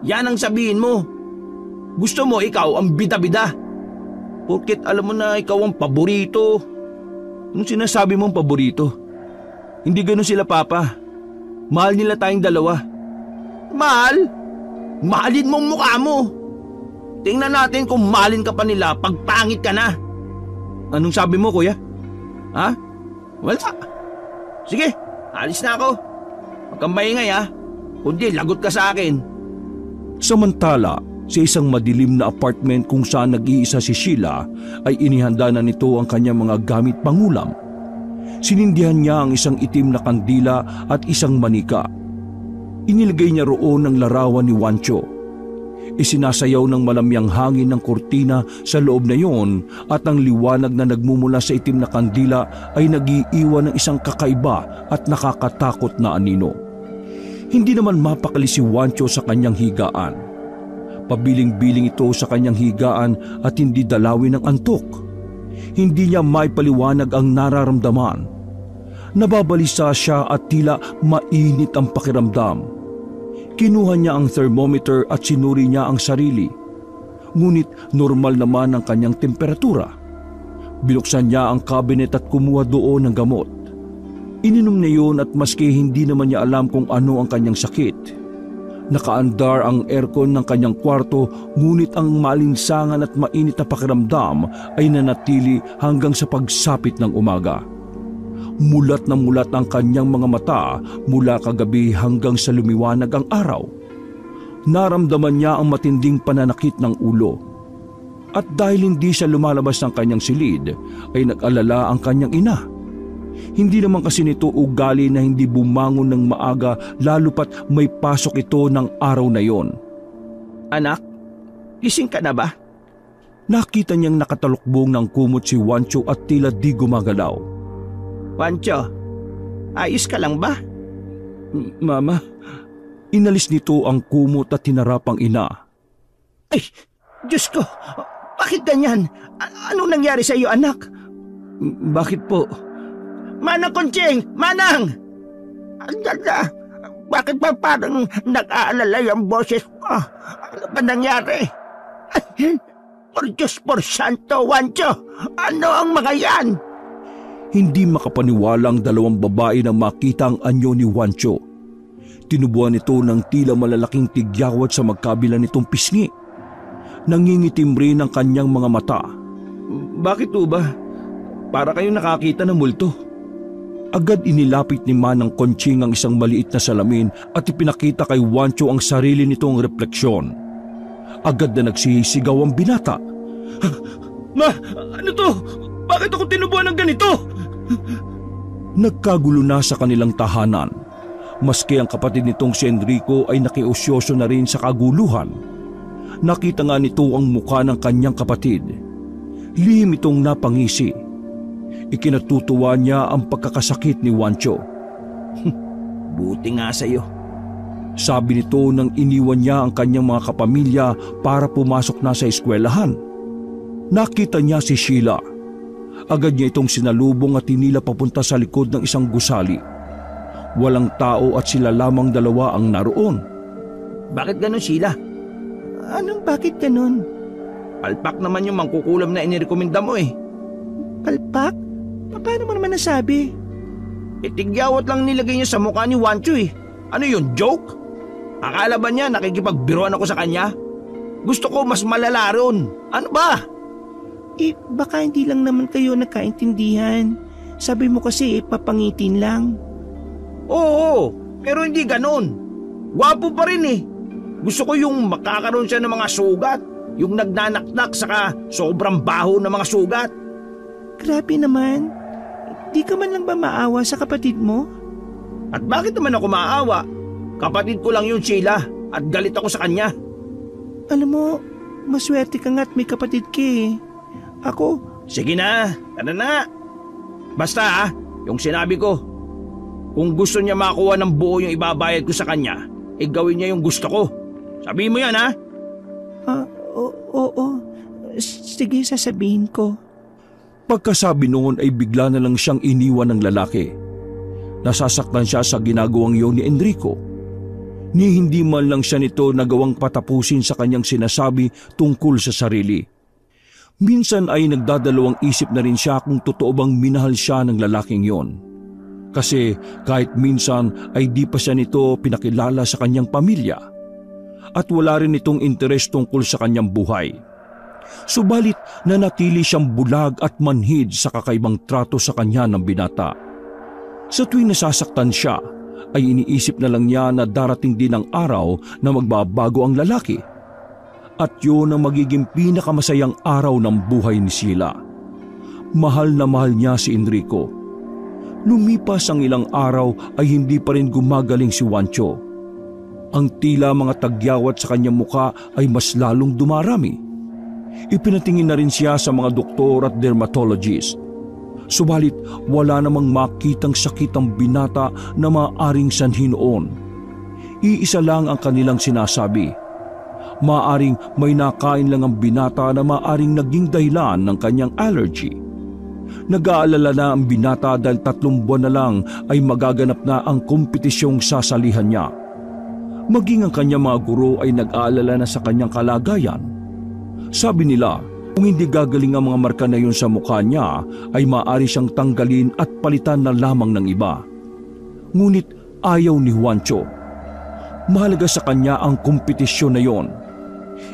Yan ang sabihin mo. Gusto mo ikaw ang bida-bida. Porket alam mo na ikaw ang paborito. Anong sinasabi mong paborito? Hindi ganun sila, Papa. Mahal nila tayong dalawa. Mahal? Mahalin mong mukha mo. Tingnan natin kung mahalin ka pa nila pag pangit ka na. Anong sabi mo, kuya? Wala. Sige, alis na ako. Huwag kang maingay kundi lagot ka sa akin. Samantala, sa isang madilim na apartment kung saan nag-iisa si Sheila, ay inihanda na nito ang kanyang mga gamit pangulam. Sinindihan niya ang isang itim na kandila at isang manika. Inilagay niya roon ang larawan ni Juancho. Isinasayaw ng malamyang hangin ng kurtina sa loob na yon at ang liwanag na nagmumula sa itim na kandila ay nag-iiwan ng isang kakaiba at nakakatakot na anino. Hindi naman mapakali si Juancho sa kanyang higaan. Pabiling-biling ito sa kanyang higaan at hindi dalawin ng antok. Hindi niya maipaliwanag ang nararamdaman. Nababalisa siya at tila mainit ang pakiramdam. Kinuha niya ang thermometer at sinuri niya ang sarili. Ngunit normal naman ang kanyang temperatura. Binuksan niya ang cabinet at kumuha doon ng gamot. Ininom niya yun at maski hindi naman niya alam kung ano ang kanyang sakit. Nakaandar ang aircon ng kanyang kwarto, ngunit ang malinsangan at mainit na pakiramdam ay nanatili hanggang sa pagsapit ng umaga. Mulat na mulat ang kanyang mga mata mula kagabi hanggang sa lumiwanag ang araw. Naramdaman niya ang matinding pananakit ng ulo. At dahil hindi siya lumalabas ng kanyang silid, ay nag-alala ang kanyang ina. Hindi naman kasi nito ugali na hindi bumangon ng maaga lalo pat may pasok ito ng araw na yon. Anak, gising ka na ba? Nakita niyang nakatalukbong ng kumot si Juancho at tila di gumagalaw. Juancho, ayos ka lang ba? Mama, inalis nito ang kumot at hinarap ang ina. Ay, Diyos ko, bakit ganyan? Anong nangyari sa iyo, anak? Bakit po? Manang Konching! Manang! Bakit ba parang nag-aalala yung boses mo? Ano ba nangyari? Por Diyos, por Santo, Juancho! Ano ang mga yan? Hindi makapaniwala ang dalawang babae na makita ang anyo ni Juancho. Tinubuan ito ng tila malalaking tigyawat sa magkabila nitong pisngi. Nangingitim rin ang kanyang mga mata. Bakit ba? Para kayong nakakita ng multo. Agad inilapit ni Manang Konching ang isang maliit na salamin at ipinakita kay Juancho ang sarili nitong refleksyon. Agad na nagsisigaw ang binata. Ma, ano to? Bakit ako tinubuan ng ganito? Nagkagulo na sa kanilang tahanan. Maski ang kapatid nitong si Enrico ay nakiusyoso na rin sa kaguluhan. Nakita nga nito ang mukha ng kanyang kapatid. Lihim itong napangisi. Ikinatutuwa niya ang pagkakasakit ni Juancho. Buti nga sa'yo. Sabi nito nang iniwan niya ang kanyang mga kapamilya para pumasok na sa eskwelahan. Nakita niya si Sheila. Agad niya itong sinalubong at tinila papunta sa likod ng isang gusali. Walang tao at sila lamang dalawa ang naroon. Bakit ganun, Sheila? Anong bakit ganun? Palpak naman yung mangkukulam na inirekomenda mo eh. Palpak? Paano mo naman nasabi? Itigyawat lang nilagay niya sa mukha ni Wancho eh. Ano yun, joke? Akala ba niya nakikipagbiruan ako sa kanya? Gusto ko mas malala ron. Ano ba? Baka hindi lang naman kayo nagkaintindihan. Sabi mo kasi papangitin lang. Oo, pero hindi ganon. Gwapo pa rin eh. Gusto ko yung makakaroon siya ng mga sugat. Yung nagnanaknak saka sobrang baho ng mga sugat. Grabe naman. Di ka man lang ba maawa sa kapatid mo? At bakit naman ako maawa? Kapatid ko lang yun, Sheila. At galit ako sa kanya. Alam mo, maswerte ka nga't may kapatid ka eh. Ako... Sige na, tara na. Basta yung sinabi ko. Kung gusto niya makuha ng buo yung ibabayad ko sa kanya, gawin niya yung gusto ko. Sabihin mo yan, ha? Oo. Sige, sasabihin ko. Pagkasabi noon ay bigla na lang siyang iniwan ng lalaki. Nasasaktan siya sa ginagawang iyon ni Enrico. Ni hindi man lang siya nito nagawang patapusin sa kanyang sinasabi tungkol sa sarili. Minsan ay nagdadalawang isip na rin siya kung totoo bang minahal siya ng lalaking yon. Kasi kahit minsan ay di pa siya nito pinakilala sa kanyang pamilya. At wala rin itong interes tungkol sa kanyang buhay. Subalit nanatili siyang bulag at manhid sa kakaibang trato sa kanya ng binata. Sa tuwing nasasaktan siya, ay iniisip na lang niya na darating din ang araw na magbabago ang lalaki. At yun ang magiging pinakamasayang araw ng buhay ni Sheila. Mahal na mahal niya si Enrico. Lumipas ang ilang araw ay hindi pa rin gumagaling si Wancho. Ang tila mga tagyawat sa kanyang muka ay mas lalong dumarami. Ipinatingin na rin siya sa mga doktor at dermatologist. Subalit wala namang makitang sakit ang binata na maaaring sanhi noon. Iisa lang ang kanilang sinasabi. Maaaring may nakain lang ang binata na maaaring naging dahilan ng kanyang allergy. Nag-aalala na ang binata dahil 3 buwan na lang ay magaganap na ang kompetisyong sasalihan niya. Maging ang kanyang mga guro ay nag-aalala na sa kanyang kalagayan. Sabi nila, kung hindi gagaling ang mga marka na yun sa mukha niya, ay maaari siyang tanggalin at palitan na lamang ng iba. Ngunit ayaw ni Juancho. Mahalaga sa kanya ang kompetisyon na yon.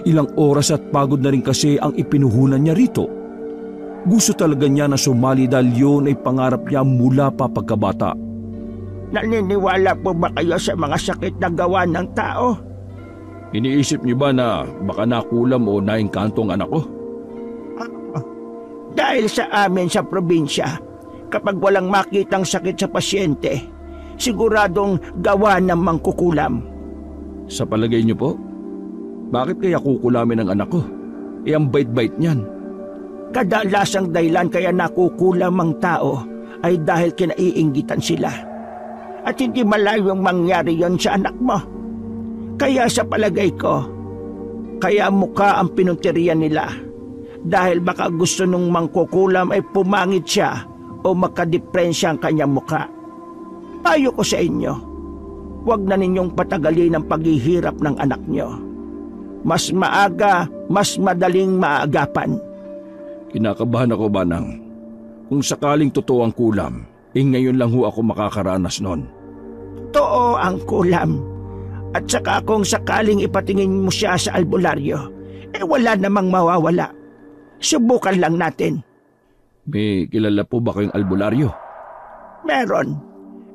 Ilang oras at pagod na rin kasi ang ipinuhunan niya rito. Gusto talaga niya na sumali dahil yun ay pangarap niya mula pa pagkabata. Naniniwala po ba kayo sa mga sakit na gawa ng tao? Iniisip niyo ba na baka nakulam o naengkanto ang anak ko? Dahil sa amin sa probinsya, kapag walang makitang sakit sa pasyente, siguradong gawa ng mangkukulam. Sa palagay niyo po? Bakit kaya kukulamin ang anak ko? Ang bait-bait niyan. Kadalasang dahilan kaya nakukulam ang tao ay dahil kinaiinggitan sila. At hindi malayong mangyari yon sa anak mo. Kaya sa palagay ko, kaya mukha ang pinunterian nila. Dahil baka gusto nung mangkukulam ay pumangit siya o makadeprensya ang kanyang mukha. Payo ko sa inyo, huwag na ninyong patagalin ang paghihirap ng anak nyo. Mas maaga, mas madaling maagapan. Kinakabahan ako, Banang. Kung sakaling totoo ang kulam, ngayon lang ho ako makakaranas nun. Totoo ang kulam. At saka kung sakaling ipatingin mo siya sa albularyo, wala namang mawawala. Subukan lang natin. May kilala po ba kayong albularyo? Meron.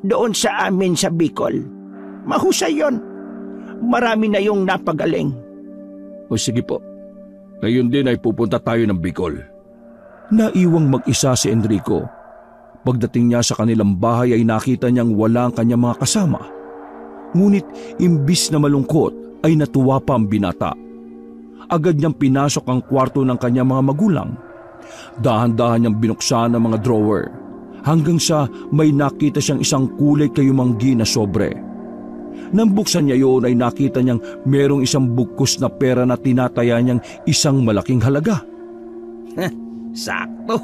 Doon sa amin sa Bicol. Mahusay yon. Marami na yung napagaling. O sige po. Ngayon din ay pupunta tayo ng Bicol. Naiwang mag-isa si Enrico. Pagdating niya sa kanilang bahay ay nakita niyang wala ang kanyang mga kasama. Ngunit imbis na malungkot ay natuwa pa ang binata. Agad niyang pinasok ang kwarto ng kanyang mga magulang. Dahan-dahan niyang binuksan ang mga drawer hanggang sa may nakita siyang isang kulay kayumanggi na sobre. Nang buksan niya yun ay nakita niyang merong isang bugkos na pera na tinataya niyang isang malaking halaga. Sakto.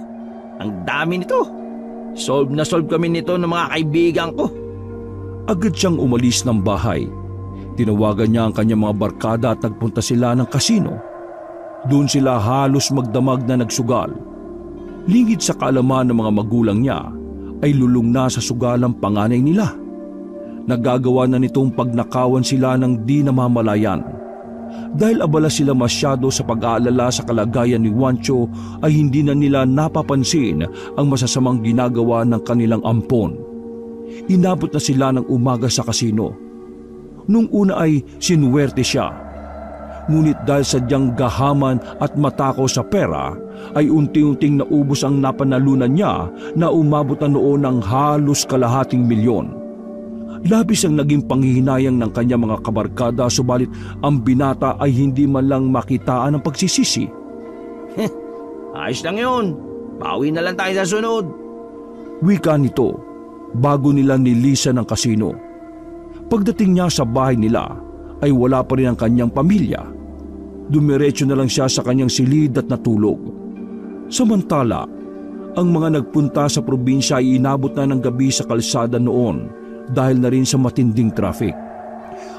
Ang dami nito. Solve na solve kami nito ng mga kaibigan ko. Agad siyang umalis ng bahay. Tinawagan niya ang kanyang mga barkada at nagpunta sila ng kasino. Doon sila halos magdamag na nagsugal. Lingid sa kaalaman ng mga magulang niya ay lulong na sa sugalang panganay nila. Nagagawa na nitong pagnakawan sila ng di namamalayan. Dahil abala sila masyado sa pag-aalala sa kalagayan ni Juancho ay hindi na nila napapansin ang masasamang ginagawa ng kanilang ampon. Inabot na sila ng umaga sa kasino. Nung una ay sinuwerte siya. Ngunit dahil sadyang gahaman at matakaw sa pera ay unti-unting naubos ang napanalunan niya na umabot na noon ng halos kalahating milyon. Labis ang naging panghihinayang ng kanyang mga kabarkada subalit ang binata ay hindi man lang makitaan ng pagsisisi. Ayos lang yun. Bawi na lang tayo sa sunod. Wika nito bago nila nilisan ng kasino. Pagdating niya sa bahay nila ay wala pa rin ang kanyang pamilya. Dumiretso na lang siya sa kanyang silid at natulog. Samantala, ang mga nagpunta sa probinsya ay inabot na ng gabi sa kalsada noon dahil na rin sa matinding traffic.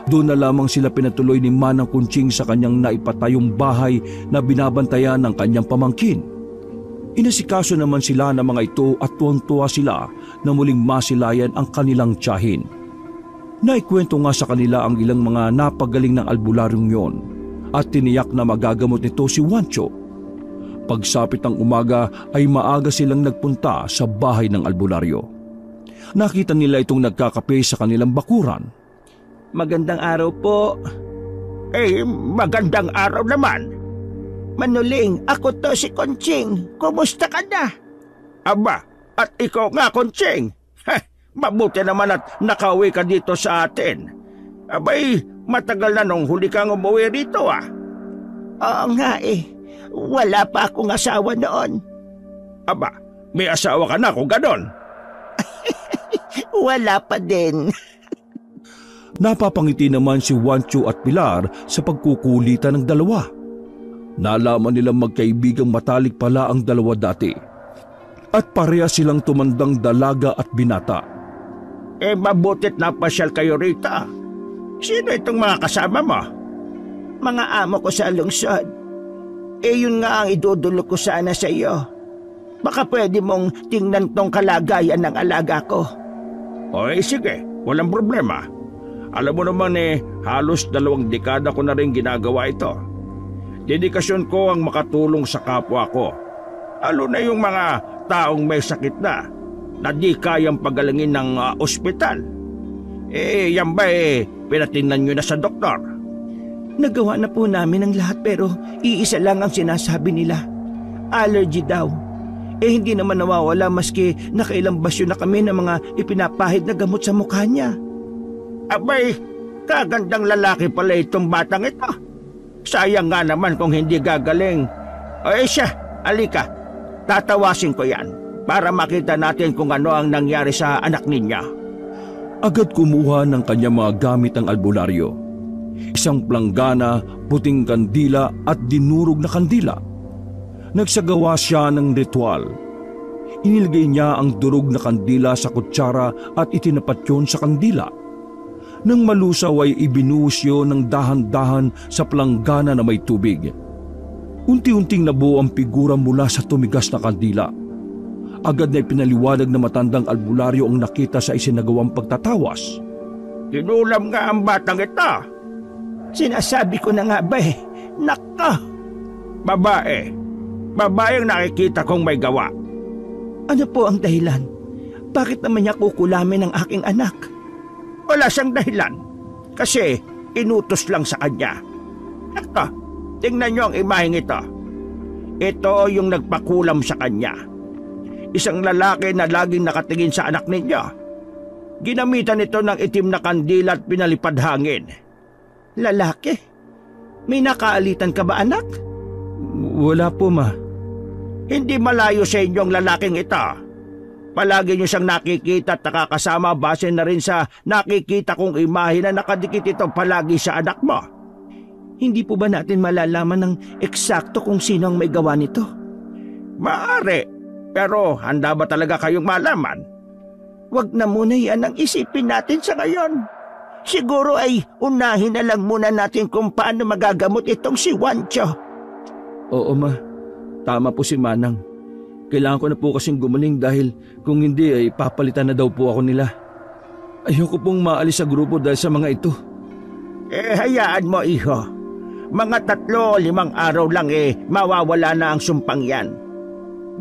Doon na lamang sila pinatuloy ni Manang Kunching sa kanyang naipatayong bahay na binabantayan ng kanyang pamangkin. Inasikaso naman sila ng mga ito at tuwang-tuwa sila na muling masilayan ang kanilang tiyahin. Naikwento nga sa kanila ang ilang mga napagaling ng albularyong yon at tiniyak na magagamot nito si Juancho. Pagsapit ng umaga ay maaga silang nagpunta sa bahay ng albularyo. Nakita nila itong nagkakape sa kanilang bakuran. Magandang araw po. Magandang araw naman. Manuling, ako to si Conching. Kumusta ka na? Aba, at ikaw nga, Conching. Mabuti naman at nakauwi ka dito sa atin. Abay, matagal na nung huli kang umuwi rito ah. Oo nga Wala pa akong asawa noon. Aba, may asawa ka na kung ganon. Wala pa din. Napapangiti naman si Juancho at Pilar sa pagkukulitan ng dalawa. Nalaman nilang magkaibigang matalik pala ang dalawa dati. At pareha silang tumandang dalaga at binata. Mabutit na pasyal kayo rito. Sino itong mga kasama mo? Mga amo ko sa lungsod. Yun nga ang idudulog ko sana sa iyo. Baka pwede mong tingnan tong kalagayan ng alaga ko. Sige, walang problema. Alam mo naman halos 2 dekada ko na rin ginagawa ito. Dedikasyon ko ang makatulong sa kapwa ko. Lalo na yung mga taong may sakit na di kayang pagalingin ng ospital. Yan ba pinatingnan nyo na sa doktor? Nagawa na po namin ang lahat pero iisa lang ang sinasabi nila. Allergy daw. Hindi naman nawawala maski nakailang basyo na kami ng mga ipinapahid na gamot sa mukha niya. Abay, kagandang lalaki pala itong batang ito. Sayang nga naman kung hindi gagaling. Siya, alika. Tatawasin ko yan para makita natin kung ano ang nangyari sa anak niya. Agad kumuha ng kanyang mga gamit ang albularyo. Isang planggana, puting kandila at dinurog na kandila. Nagsagawa siya ng ritual. Inilagay niya ang durog na kandila sa kutsara at itinapat yun sa kandila. Nang malusaw ay ibinuhos yun ng dahan-dahan sa planggana na may tubig. Unti-unting nabuo ang figura mula sa tumigas na kandila. Agad na ipinaliwanag na matandang albularyo ang nakita sa isinagawang pagtatawas. Tinulam nga ang batang ito. Sinasabi ko na nga ba Naka! Babae. Babaeng nakikita kong may gawa. Ano po ang dahilan? Bakit naman niya kukulamin ang aking anak? Wala siyang dahilan. Kasi inutos lang sa kanya. Ito, tingnan niyo ang imaheng ito. Ito yung nagpakulam sa kanya. Isang lalaki na laging nakatingin sa anak ninyo. Ginamitan ito ng itim na kandila at pinalipad hangin. Lalaki? May nakaalitan ka ba, anak? Wala po, ma. Hindi malayo sa inyong lalaking ito. Palagi niyo siyang nakikita at nakakasama base na rin sa nakikita kong imahe na nakadikit ito palagi sa anak mo. Hindi po ba natin malalaman ng eksakto kung sino ang may gawa nito? Maaari, pero handa ba talaga kayong malaman? Wag na muna yan ang isipin natin sa ngayon. Siguro ay unahin na lang muna natin kung paano magagamot itong si Juancho. Oo ma, tama po si Manang. Kailangan ko na po kasing gumaling dahil kung hindi ay papalitan na daw po ako nila. Ayoko pong maalis sa grupo dahil sa mga ito. Hayaan mo, iho. Mga 3-5 araw lang mawawala na ang sumpang yan.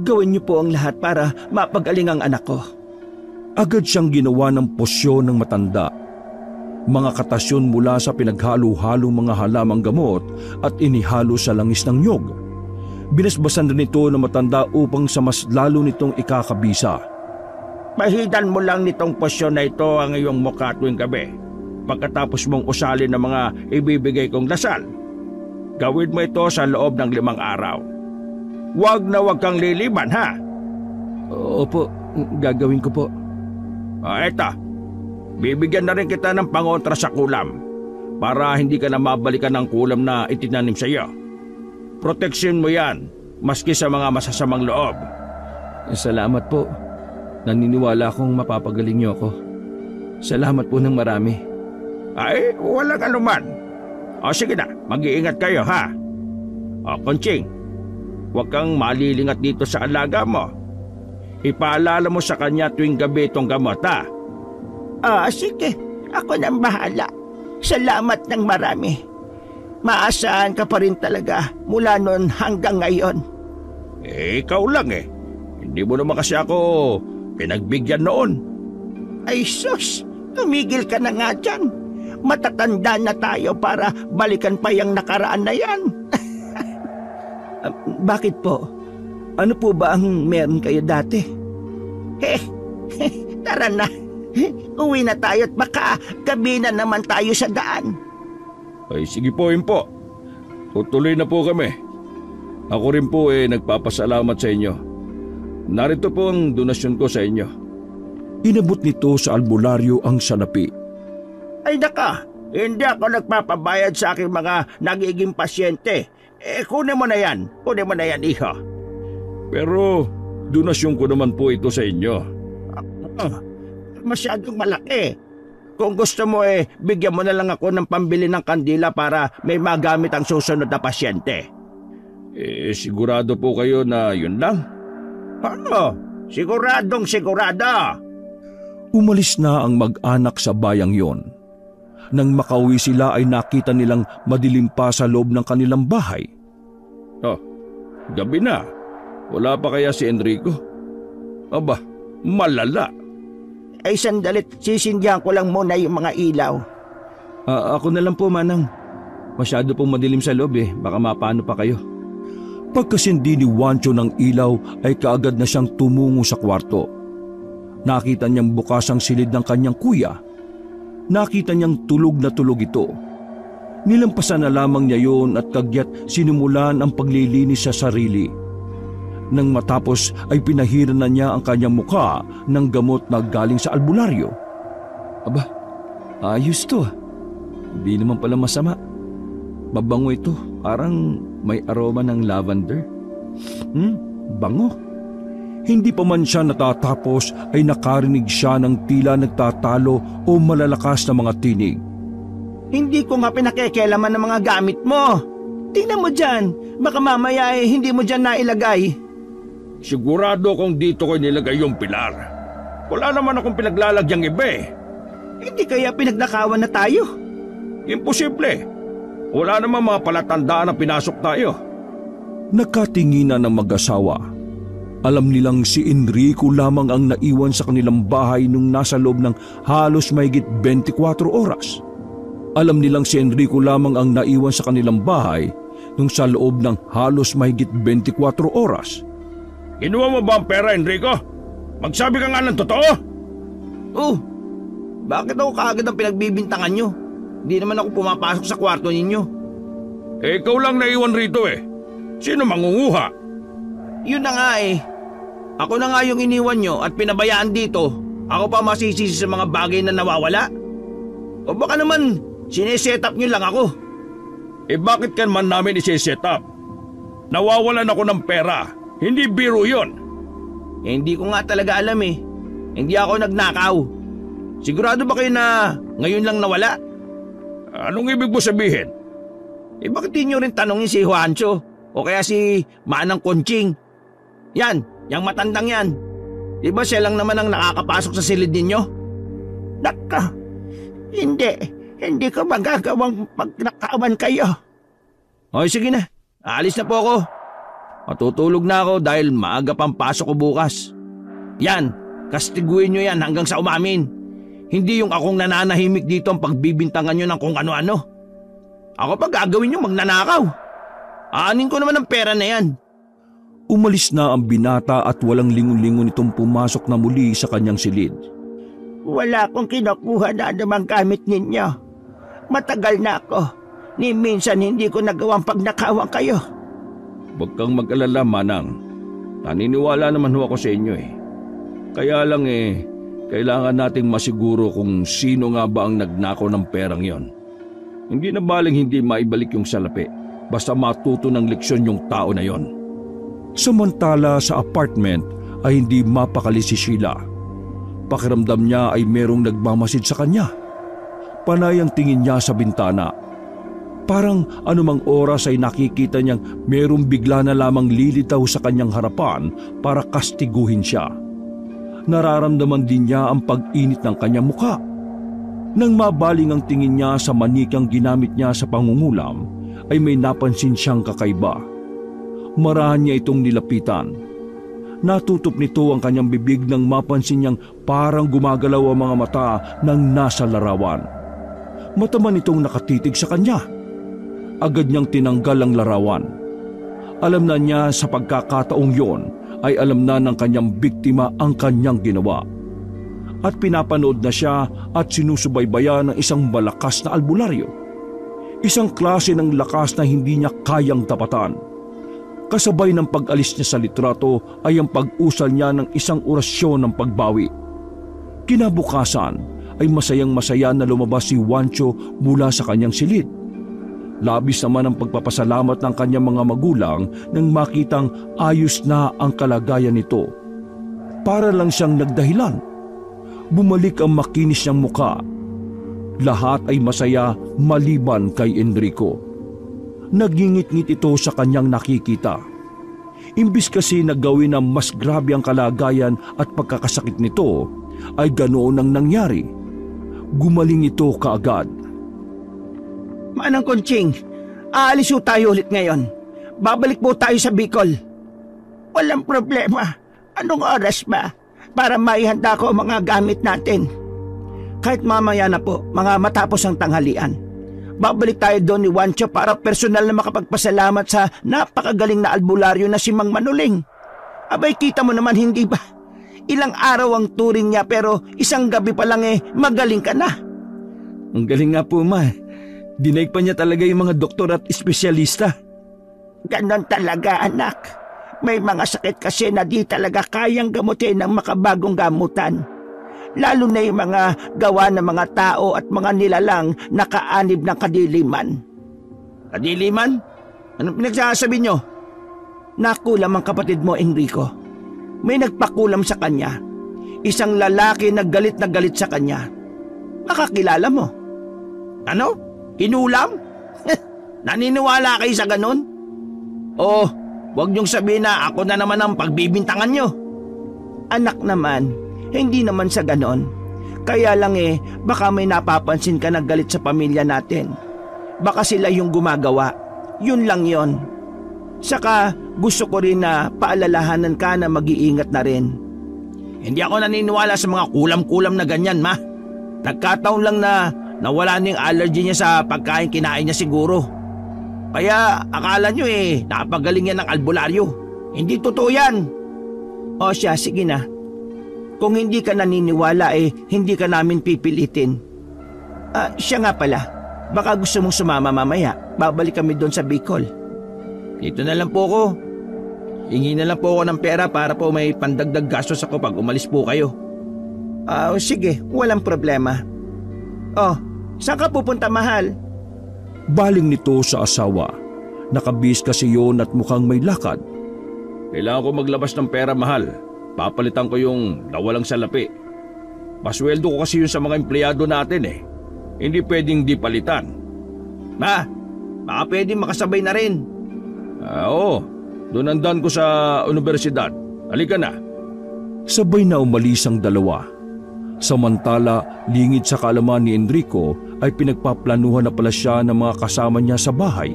Gawin niyo po ang lahat para mapagaling ang anak ko. Agad siyang ginawa ng posyon ng matanda. Mga katasyon mula sa pinaghalo-halong mga halamang gamot at inihalo sa langis ng nyog. Binasbasan rin ito ng matanda upang sa mas lalo nitong ikakabisa. Mahidan mo lang nitong posyon na ito ang iyong mukha tuwing gabi. Pagkatapos mong usalin ng mga ibibigay kong dasal, gawin mo ito sa loob ng 5 araw. Huwag na huwag kang liliban, ha? Opo, gagawin ko po. Eto, bibigyan na rin kita ng pangontra sa kulam para hindi ka na mabalikan ng kulam na itinanim sa iyo. Proteksyon mo yan, maski sa mga masasamang loob. Salamat po. Naniniwala akong mapapagaling niyo ako. Salamat po ng marami. Ay, walang anuman. O sige na, mag-iingat kayo, ha? O, Konching, huwag kang malilingat dito sa alaga mo. Ipaalala mo sa kanya tuwing gabi itong gamot, ha? Sige. Ako nang bahala. Salamat ng marami. Maasahan ka pa rin talaga mula noon hanggang ngayon. Ikaw lang Hindi mo naman kasi ako pinagbigyan noon. Ay sus, tumigil ka na nga dyan. Matatanda na tayo para balikan pa yung nakaraan na yan. Bakit po? Ano po ba ang meron kayo dati? Tara na. Uwi na tayo at baka gabi na naman tayo sa daan. Ay sige po, Impo. Tutuloy na po kami. Ako rin po nagpapasalamat sa inyo. Narito po ang donasyon ko sa inyo. Inabot nito sa albularyo ang salapi. Ay naka, hindi ako nagpapabayad sa aking mga nagiging pasyente. Kunin mo na yan. Kunin mo na yan, iho. Pero donasyon ko naman po ito sa inyo. Masyadong malaki. Kung gusto mo bigyan mo na lang ako ng pambili ng kandila para may magamit ang susunod na pasyente. Sigurado po kayo na yun lang? Siguradong sigurado. Umalis na ang mag-anak sa bayang yon. Nang makauwi sila ay nakita nilang madilim pa sa loob ng kanilang bahay. Gabi na. Wala pa kaya si Enrico? Aba, malala. Ay sandalit, sisindihan ko lang muna yung mga ilaw. Ako na lang po, Manang. Masyado pong madilim sa loob baka mapano pa kayo. Pagkasindi ni Juancho ng ilaw ay kaagad na siyang tumungo sa kwarto. Nakita niyang bukas ang silid ng kanyang kuya. Nakita niyang tulog na tulog ito. Nilampasan na lamang niya yon at kagyat sinimulan ang paglilinis sa sarili. Nang matapos ay pinahiran na niya ang kanyang mukha ng gamot na galing sa albularyo. Aba, ayos to. Hindi naman pala masama. Mabango ito, parang may aroma ng lavender. Bango. Hindi pa man siya natatapos ay nakarinig siya ng tila nagtatalo o malalakas na mga tinig. Hindi ko nga pinakikialaman ng mga gamit mo. Tingnan mo dyan, baka mamaya hindi mo dyan nailagay. Sigurado kung dito ko nilagay yung pilar. Wala naman akong pinaglalagyang iba Hindi kaya pinagnakawan na tayo? Imposible. Wala naman mga palatandaan na pinasok tayo. Nakatinginan ng mag-asawa. Alam nilang si Enrico lamang ang naiwan sa kanilang bahay nung nasa loob ng halos mahigit 24 oras. Alam nilang si Enrico lamang ang naiwan sa kanilang bahay nung sa loob ng halos mahigit 24 oras. Kinuha mo ba ang pera, Enrico? Magsabi ka nga ng totoo? Bakit ako kaagad ang pinagbibintangan nyo? Hindi naman ako pumapasok sa kwarto ninyo. Ikaw lang naiwan rito Sino mangunguha? Yun na nga Ako na nga yung iniwan nyo at pinabayaan dito. Ako pa masisisi sa mga bagay na nawawala? O baka naman sineset up nyo lang ako? Bakit kan man namin isi-set up? Nawawalan ako ng pera. Hindi biro yun. Hindi ko nga talaga alam eh. Hindi ako nagnakaw. Sigurado ba kayo na ngayon lang nawala? Anong ibig mo sabihin? Bakit di nyo rin tanongin si Juancho o kaya si Manang Conching? Yan, yung matandang yan. Di ba siya lang naman ang nakakapasok sa silid ninyo? Naka, hindi ko magagawang pagnakawan kayo. O sige na, aalis na po ako. Matutulog na ako dahil maaga pang pasok ko bukas. Yan, kastiguin nyo yan hanggang sa umamin. Hindi yung akong nananahimik dito ang pagbibintangan nyo ng kung ano-ano. Ako pa gagawin nyo magnanakaw. Aanin ko naman ang pera na yan. Umalis na ang binata at walang lingon-lingon itong pumasok na muli sa kanyang silid. Wala akong kinukuha na anumang gamit ninyo. Matagal na ako. Ni minsan hindi ko nagawang pagnakawan kayo. Huwag kang mag-alala, Manang. Naniniwala naman ho ako sa inyo eh. Kaya lang kailangan nating masiguro kung sino nga ba ang nagnakaw ng perang yon. Hindi na baling hindi maibalik yung salapi, basta matuto ng leksyon yung tao na yon. Samantala sa apartment ay hindi mapakali si Sheila. Pakiramdam niya ay merong nagmamasid sa kanya. Panay ang tingin niya sa bintana. Parang anumang oras ay nakikita niyang merong bigla na lamang lilitaw sa kanyang harapan para kastiguhin siya. Nararamdaman din niya ang pag-init ng kanyang mukha. Nang mabaling ang tingin niya sa manikang ginamit niya sa pangungulam, ay may napansin siyang kakaiba. Marahan niya itong nilapitan. Natutop nito ang kanyang bibig nang mapansin niyang parang gumagalaw ang mga mata ng nasa larawan. Mata man itong nakatitig sa kanya. Agad niyang tinanggal ang larawan. Alam na niya sa pagkakataong yon ay alam na ng kanyang biktima ang kanyang ginawa. At pinapanood na siya at sinusubaybayan ng isang malakas na albularyo. Isang klase ng lakas na hindi niya kayang tapatan. Kasabay ng pag-alis niya sa litrato ay ang pag-usal niya ng isang orasyon ng pagbawi. Kinabukasan ay masayang-masaya na lumabas si Juancho mula sa kanyang silid. Labis naman ang pagpapasalamat ng kanyang mga magulang nang makitang ayos na ang kalagayan nito. Para lang siyang nagdahilan. Bumalik ang makinis niyang muka. Lahat ay masaya maliban kay Enrico. Nagingit-ngit ito sa kanyang nakikita. Imbis kasi na gawin na mas grabe ang kalagayan at pagkakasakit nito, ay ganoon ang nangyari. Gumaling ito kaagad. Manang Conching, aalis po tayo ulit ngayon. Babalik po tayo sa Bicol. Walang problema. Anong oras ba? Para maihanda ko ang mga gamit natin. Kahit mamaya na po, mga matapos ang tanghalian. Babalik tayo doon ni Juancho para personal na makapagpasalamat sa napakagaling na albularyo na si Mang Manuling. Abay, kita mo naman, hindi ba? Ilang araw ang touring niya pero isang gabi pa lang magaling ka na. Ang galing nga po, Ma. Dinaig pa niya talaga yung mga doktor at espesyalista. Ganon talaga, anak. May mga sakit kasi na di talaga kayang gamutin ng makabagong gamutan. Lalo na yung mga gawa ng mga tao at mga nilalang nakaanib ng kadiliman. Kadiliman? Anong pinagsasabi nyo? Nakulam ang kapatid mo, Enrico. May nagpakulam sa kanya. Isang lalaki na galit sa kanya. Makakilala mo. Ano? Kinulam? Naniniwala kayo sa ganun? Oh, wag niyong sabihin na ako na naman ang pagbibintangan nyo. Anak naman, hindi naman sa ganon. Kaya lang baka may napapansin ka na galit sa pamilya natin. Baka sila yung gumagawa. Yun lang yon. Saka gusto ko rin na paalalahanan ka na mag-iingat na rin. Hindi ako naniniwala sa mga kulam-kulam na ganyan, Ma. Nagkataon lang na nawala na yung allergy niya sa pagkain kinain niya siguro. Kaya akala nyo nakapagaling yan ng albularyo. Hindi totoo yan. O siya, sige na. Kung hindi ka naniniwala hindi ka namin pipilitin. Siya nga pala. Baka gusto mong sumama mamaya. Babalik kami doon sa Bicol. Dito na lang po ako. Hingi na lang po ako ng pera para po may pandagdag gastos ako pag umalis po kayo. Sige, walang problema. Oh, saan ka pupunta, mahal? Baling nito sa asawa. Nakabis kasi yon at mukhang may lakad. Kailangan ko maglabas ng pera, mahal. Papalitan ko yung nawalang salapi. Pasweldo ko kasi yun sa mga empleyado natin eh. Hindi pwedeng di palitan. Ma, baka pwedeng makasabay na rin. Oo, doon andan ko sa universidad. Halika na. Sabay na umalis ang dalawa. Samantala, lingid sa kaalaman ni Enrico ay pinagpaplanuhan na pala siya ng mga kasama niya sa bahay.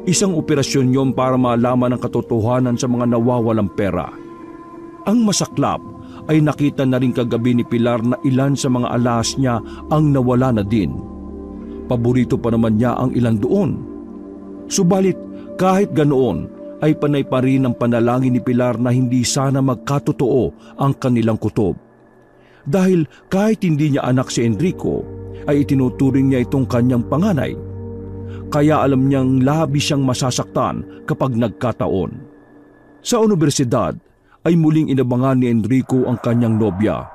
Isang operasyon yon para malaman ang katotohanan sa mga nawawalang pera. Ang masaklap ay nakita na rin kagabi ni Pilar na ilan sa mga alahas niya ang nawala na din. Paborito pa naman niya ang ilan doon. Subalit kahit ganoon ay panay pa rin ang panalangin ni Pilar na hindi sana magkatotoo ang kanilang kutob. Dahil kahit hindi niya anak si Enrico, ay itinuturing niya itong kanyang panganay. Kaya alam niyang labis siyang masasaktan kapag nagkataon. Sa universidad ay muling inabangan ni Enrico ang kanyang nobya.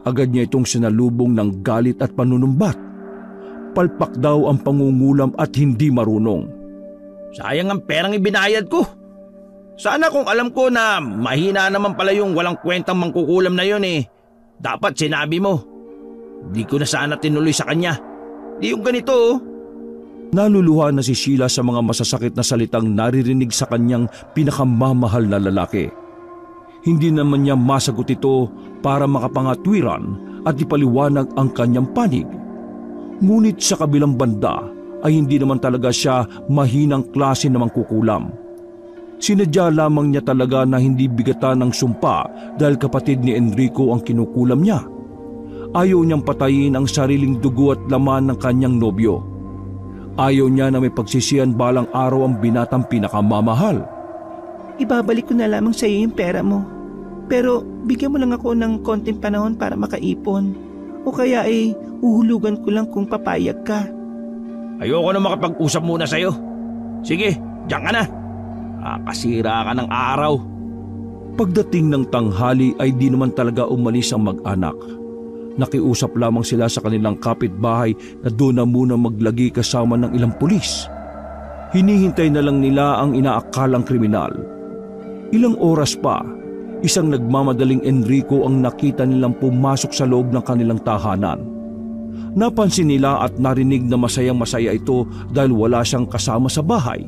Agad niya itong sinalubong ng galit at panunumbat. Palpak daw ang pangungulam at hindi marunong. Sayang ang perang ibinayad ko. Sana kung alam ko na mahina naman pala yung walang kwentang mangkukulam na yun eh. Dapat sinabi mo. Di ko na sana tinuloy sa kanya. Di yung ganito oh. Naluluha na si Sheila sa mga masasakit na salitang naririnig sa kanyang pinakamamahal na lalaki. Hindi naman niya masagot ito para makapangatwiran at ipaliwanag ang kanyang panig. Ngunit sa kabilang banda ay hindi naman talaga siya mahinang klase namang kukulam. Sinadya lamang niya talaga na hindi bigatan ng sumpa dahil kapatid ni Enrico ang kinukulam niya. Ayaw niyang patayin ang sariling dugo at laman ng kanyang nobyo. Ayaw niya na may pagsisihan balang araw ang binatang pinakamamahal. Ibabalik ko na lamang sa iyo yung pera mo. Pero bigyan mo lang ako ng konting panahon para makaipon. O kaya ay uhulugan ko lang kung papayag ka. Ayoko na makapag-usap muna sa'yo. Sige, diyan ka na. Kasira ka ng araw. Pagdating ng tanghali ay di naman talaga umalis ang mag-anak. Nakiusap lamang sila sa kanilang kapitbahay na doon na muna maglagi kasama ng ilang pulis. Hinihintay na lang nila ang inaakalang kriminal. Ilang oras pa, isang nagmamadaling Enrico ang nakita nilang pumasok sa loob ng kanilang tahanan. Napansin nila at narinig na masayang-masaya ito dahil wala siyang kasama sa bahay.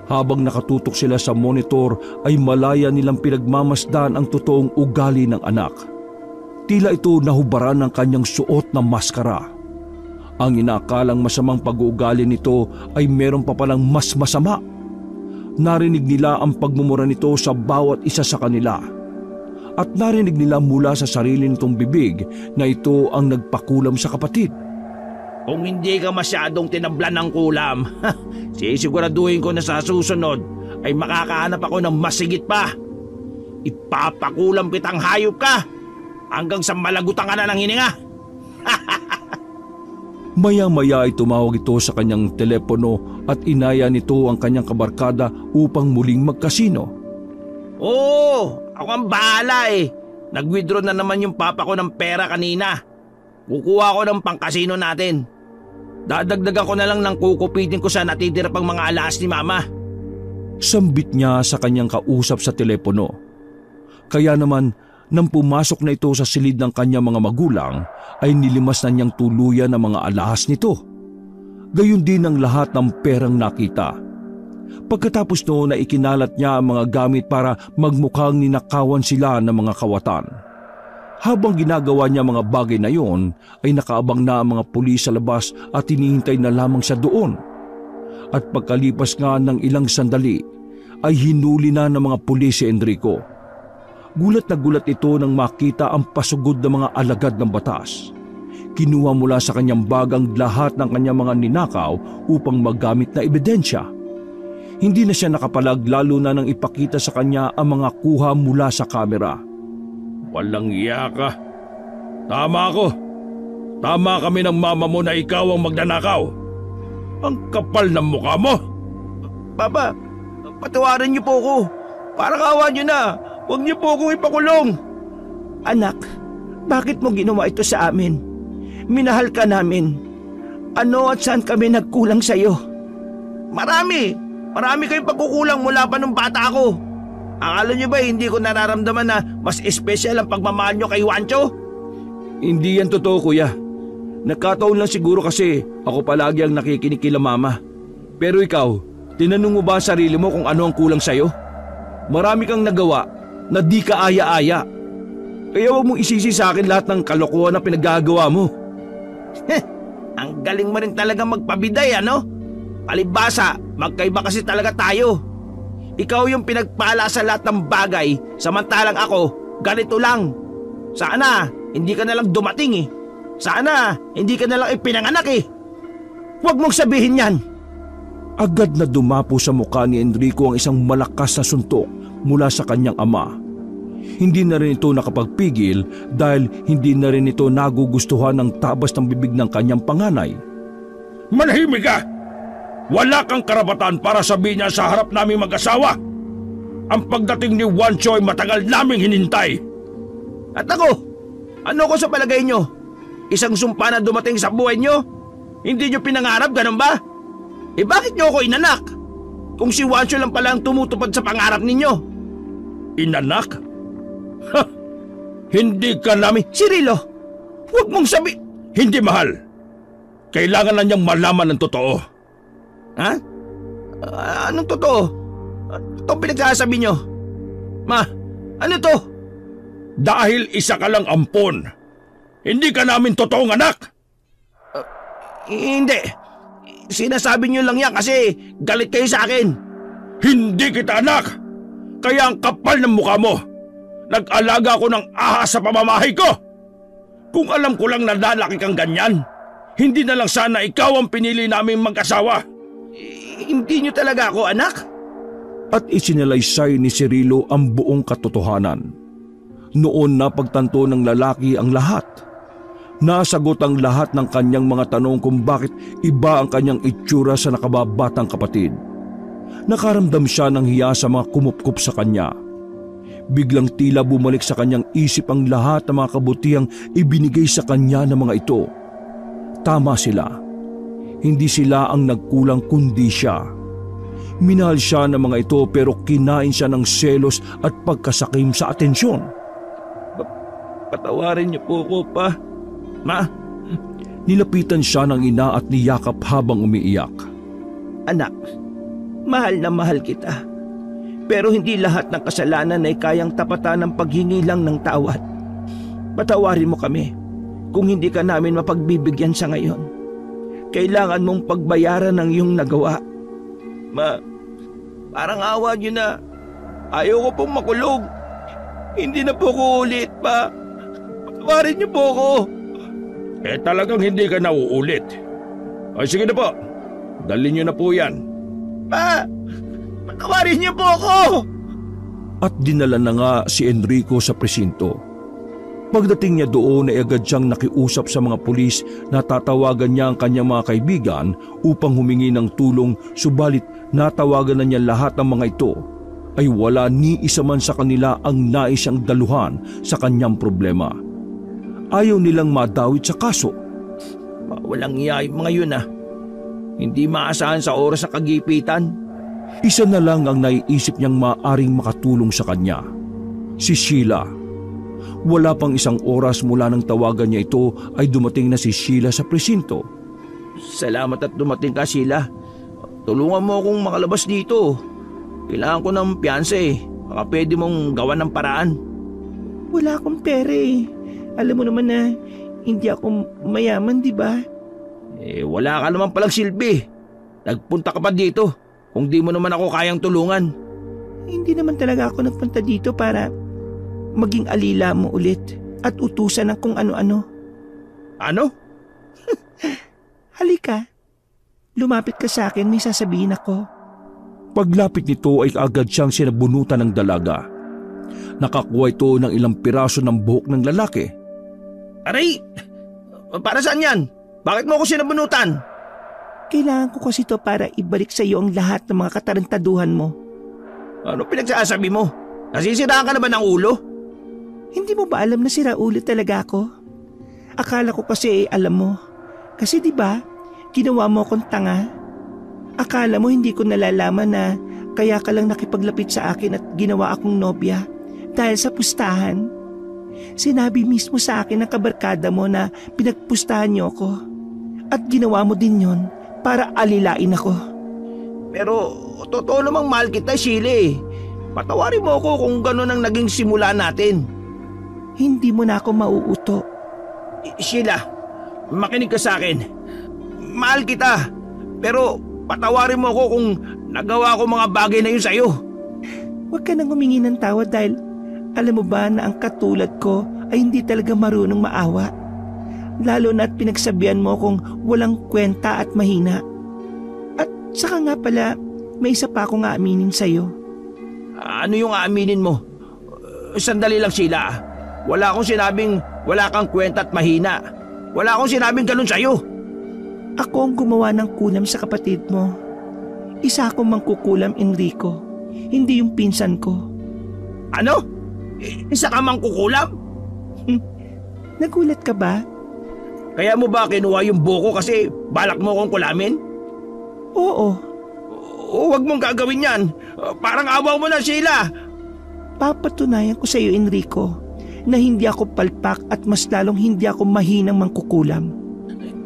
Habang nakatutok sila sa monitor ay malaya nilang pinagmamasdan ang totoong ugali ng anak. Tila ito nahubaran ng kanyang suot na maskara. Ang inakalang masamang pag-uugali nito ay meron pa palang mas masama. Narinig nila ang pagmumura nito sa bawat isa sa kanila. At narinig nila mula sa sarili nitong bibig na ito ang nagpakulam sa kapatid. Kung hindi ka masyadong tinablan ng kulam, sisiguraduhin ko na sa susunod ay makakahanap ako ng masigit pa. Ipapakulam kitang hayop ka hanggang sa malagutan ka na ng hininga. Maya-maya ay tumawag ito sa kanyang telepono at inaya nito ang kanyang kabarkada upang muling magkasino. Oo, ako ang bahala eh. Nag-withdraw na naman yung papa ko ng pera kanina. Kukuha ko ng pangkasino natin. Dadagdagan ko na lang ng kukupitin ko sa natitira pang mga alas ni mama. Sambit niya sa kanyang kausap sa telepono. Kaya naman, nang pumasok na ito sa silid ng kanyang mga magulang, ay nilimas na niyang tuluyan ang mga alahas nito. Gayon din ang lahat ng perang nakita. Pagkatapos noon ay ikinalat niya ang mga gamit para magmukhang ninakawan sila ng mga kawatan. Habang ginagawa niya mga bagay na yon, ay nakaabang na ang mga pulis sa labas at hinihintay na lamang siya doon. At pagkalipas nga ng ilang sandali, ay hinuli na ng mga pulis si Enrico. Gulat na gulat ito nang makita ang pasugod na mga alagad ng batas. Kinuha mula sa kanyang bagang lahat ng kanyang mga ninakaw upang magamit na ebidensya. Hindi na siya nakapalag lalo na nang ipakita sa kanya ang mga kuha mula sa kamera. Walang iya ka. Tama ako. Tama kami ng mama mo na ikaw ang magnanakaw. Ang kapal ng mukha mo. Papa, patawarin niyo po ako. Parang awa niyo na. Huwag niyo po akong ipakulong. Anak, bakit mo ginawa ito sa amin? Minahal ka namin. Ano at saan kami nagkulang sa'yo? Marami kayong pagkukulang mula pa nung bata ako. Akala niyo ba hindi ko nararamdaman na mas espesyal ang pagmamahal niyo kay Juancho? Hindi yan totoo, kuya. Nagkataon lang siguro kasi ako palagi ang nakikinig kila mama. Pero ikaw, tinanong mo ba ang sarili mo kung ano ang kulang sa'yo? Marami kang nagawa na di ka aya-aya. Kaya huwag mong isisi sa akin lahat ng kalokohan na pinaggagawa mo. Ang galing mo rin talaga magpabiday, ano? Palibhasa, magkaiba kasi talaga tayo. Ikaw yung pinagpala sa lahat ng bagay, samantalang ako, ganito lang. Sana, hindi ka nalang dumating eh. Sana, hindi ka nalang ipinanganak eh. Huwag mong sabihin yan. Agad na dumapo sa mukha ni Enrico ang isang malakas na suntok mula sa kanyang ama. Hindi na rin ito nakapagpigil dahil hindi na rin ito nagugustuhan ng tabas ng bibig ng kanyang panganay. Manahimik ka! Wala kang karapatan para sabihin niya sa harap naming mag-asawa. Ang pagdating ni Juancho ay matagal naming hinintay. At ako, ano ko sa palagay nyo? Isang sumpa na dumating sa buhay nyo? Hindi nyo pinangarap, ganun ba? Eh bakit nyo ako inanak? Kung si Juancho lang pala ang tumutupad sa pangarap ninyo. Inanak? Ha! Hindi ka namin... Cirilo, huwag mong sabi... Hindi, mahal. Kailangan na niyang malaman ng totoo. Ha? Anong totoo? Itong pinagsasabi nyo? Ma, ano to? Dahil isa ka lang ampon. Hindi ka namin totoong anak. Hindi. Sinasabi nyo lang yan kasi galit kayo sa akin. Hindi kita anak. Kaya ang kapal ng mukha mo. Nag-alaga ako ng ahas sa pamamahay ko. Kung alam ko lang na lalaki kang ganyan, hindi na lang sana ikaw ang pinili namin mag-asawa. Hindi nyo talaga ako anak? At isinalaysay ni Cirilo ang buong katotohanan. Noon napagtanto ng lalaki ang lahat. Nasagot ang lahat ng kanyang mga tanong kung bakit iba ang kanyang itsura sa nakababatang kapatid. Nakaramdam siya ng hiya sa mga kumupkup sa kanya. Biglang tila bumalik sa kanyang isip ang lahat ng mga kabutihang ibinigay sa kanya ng mga ito. Tama sila. Hindi sila ang nagkulang kundi siya. Minahal siya ng mga ito pero kinain siya ng selos at pagkasakim sa atensyon. Patawarin niyo po ko, pa. Ma? Nilapitan siya ng ina at niyakap habang umiiyak. Anak, mahal na mahal kita. Pero hindi lahat ng kasalanan ay kayang tapatan ng paghingi lang ng tawad. Patawarin mo kami kung hindi ka namin mapagbibigyan sa ngayon. Kailangan mong pagbayaran ng iyong nagawa. Ma, parang awa niyo na. Ayaw ko pong makulog. Hindi na po ko ulit, pa. Patawarin niyo po ako. Talagang hindi ka nauulit. Ay sige na po. Dalhin niyo na po yan. Pa, patawarin niyo po ako. At dinala na nga si Enrico sa presinto. Pagdating niya doon ay agad siyang nakiusap sa mga pulis na tatawagan niya ang kanyang mga kaibigan upang humingi ng tulong, subalit natawagan na niya lahat ng mga ito ay wala ni isa man sa kanila ang nais siyang daluhan sa kanyang problema. Ayaw nilang madawit sa kaso. Walang iya yung mga yun Hindi maasahan sa oras sa kagipitan. Isa na lang ang naiisip niyang maaring makatulong sa kanya. Si Sheila. Wala pang isang oras mula nang tawagan niya ito ay dumating na si Sheila sa presinto. Salamat at dumating ka, Sheila. Tulungan mo akong makalabas dito. Kailangan ko ng piyansa Baka pwede mong gawan ng paraan. Wala akong pera Alam mo naman na hindi ako mayaman, di ba? Wala ka naman palang silbi. Nagpunta ka pa dito kung di mo naman ako kayang tulungan. Hindi naman talaga ako nagpunta dito para maging alila mo ulit at utusan ng kung ano-ano. Ano? Halika. Lumapit ka sa akin, may sasabihin ako. Paglapit nito ay agad siyang sinabunutan ng dalaga. Nakakuha ito ng ilang piraso ng buhok ng lalaki. Aray! Para saan yan? Bakit mo ako sinabunutan? Kailangan ko kasi ito para ibalik sa iyo ang lahat ng mga katarantaduhan mo. Ano pinagsasabi mo? Nasisiraan ka na ba ng ulo? Hindi mo ba alam na sira ulo talaga ako? Akala ko kasi alam mo. Kasi di ba, ginawa mo akong tanga. Akala mo hindi ko nalalaman na kaya ka lang nakipaglapit sa akin at ginawa akong nobya dahil sa pustahan. Sinabi mismo sa akin ng kabarkada mo na pinagpustahan niyo ako. At ginawa mo din yon para alilain ako. Pero totoo namang mahal kita, Sheila. Patawarin mo ako kung gano'n ang naging simula natin. Hindi mo na ako mauuto. Sheila, makinig ka sa akin. Mahal kita, pero patawarin mo ako kung nagawa ko mga bagay na yun sa'yo. Huwag ka nang humingi ng tawad dahil alam mo ba na ang katulad ko ay hindi talaga marunong maawa. Lalo na't pinagsabihan mo kung walang kwenta at mahina. At saka nga pala, may isa pa akong aaminin sa'yo. Ano yung aaminin mo? Sandali lang, Sheila. Wala akong sinabing wala kang kwenta at mahina. Wala akong sinabing ganun sa'yo. Ako ang gumawa ng kulam sa kapatid mo. Isa akong mangkukulam, Enrico. Hindi yung pinsan ko. Ano? Isa ka mangkukulam? Nagulat ka ba? Kaya mo ba kinuha yung buko kasi balak mo kong kulamin? Oo. Huwag mong gagawin yan. Parang awaw mo na, Sheila. Papatunayan ko sa iyo, Enrico, na hindi ako palpak at mas lalong hindi ako mahinang mangkukulam.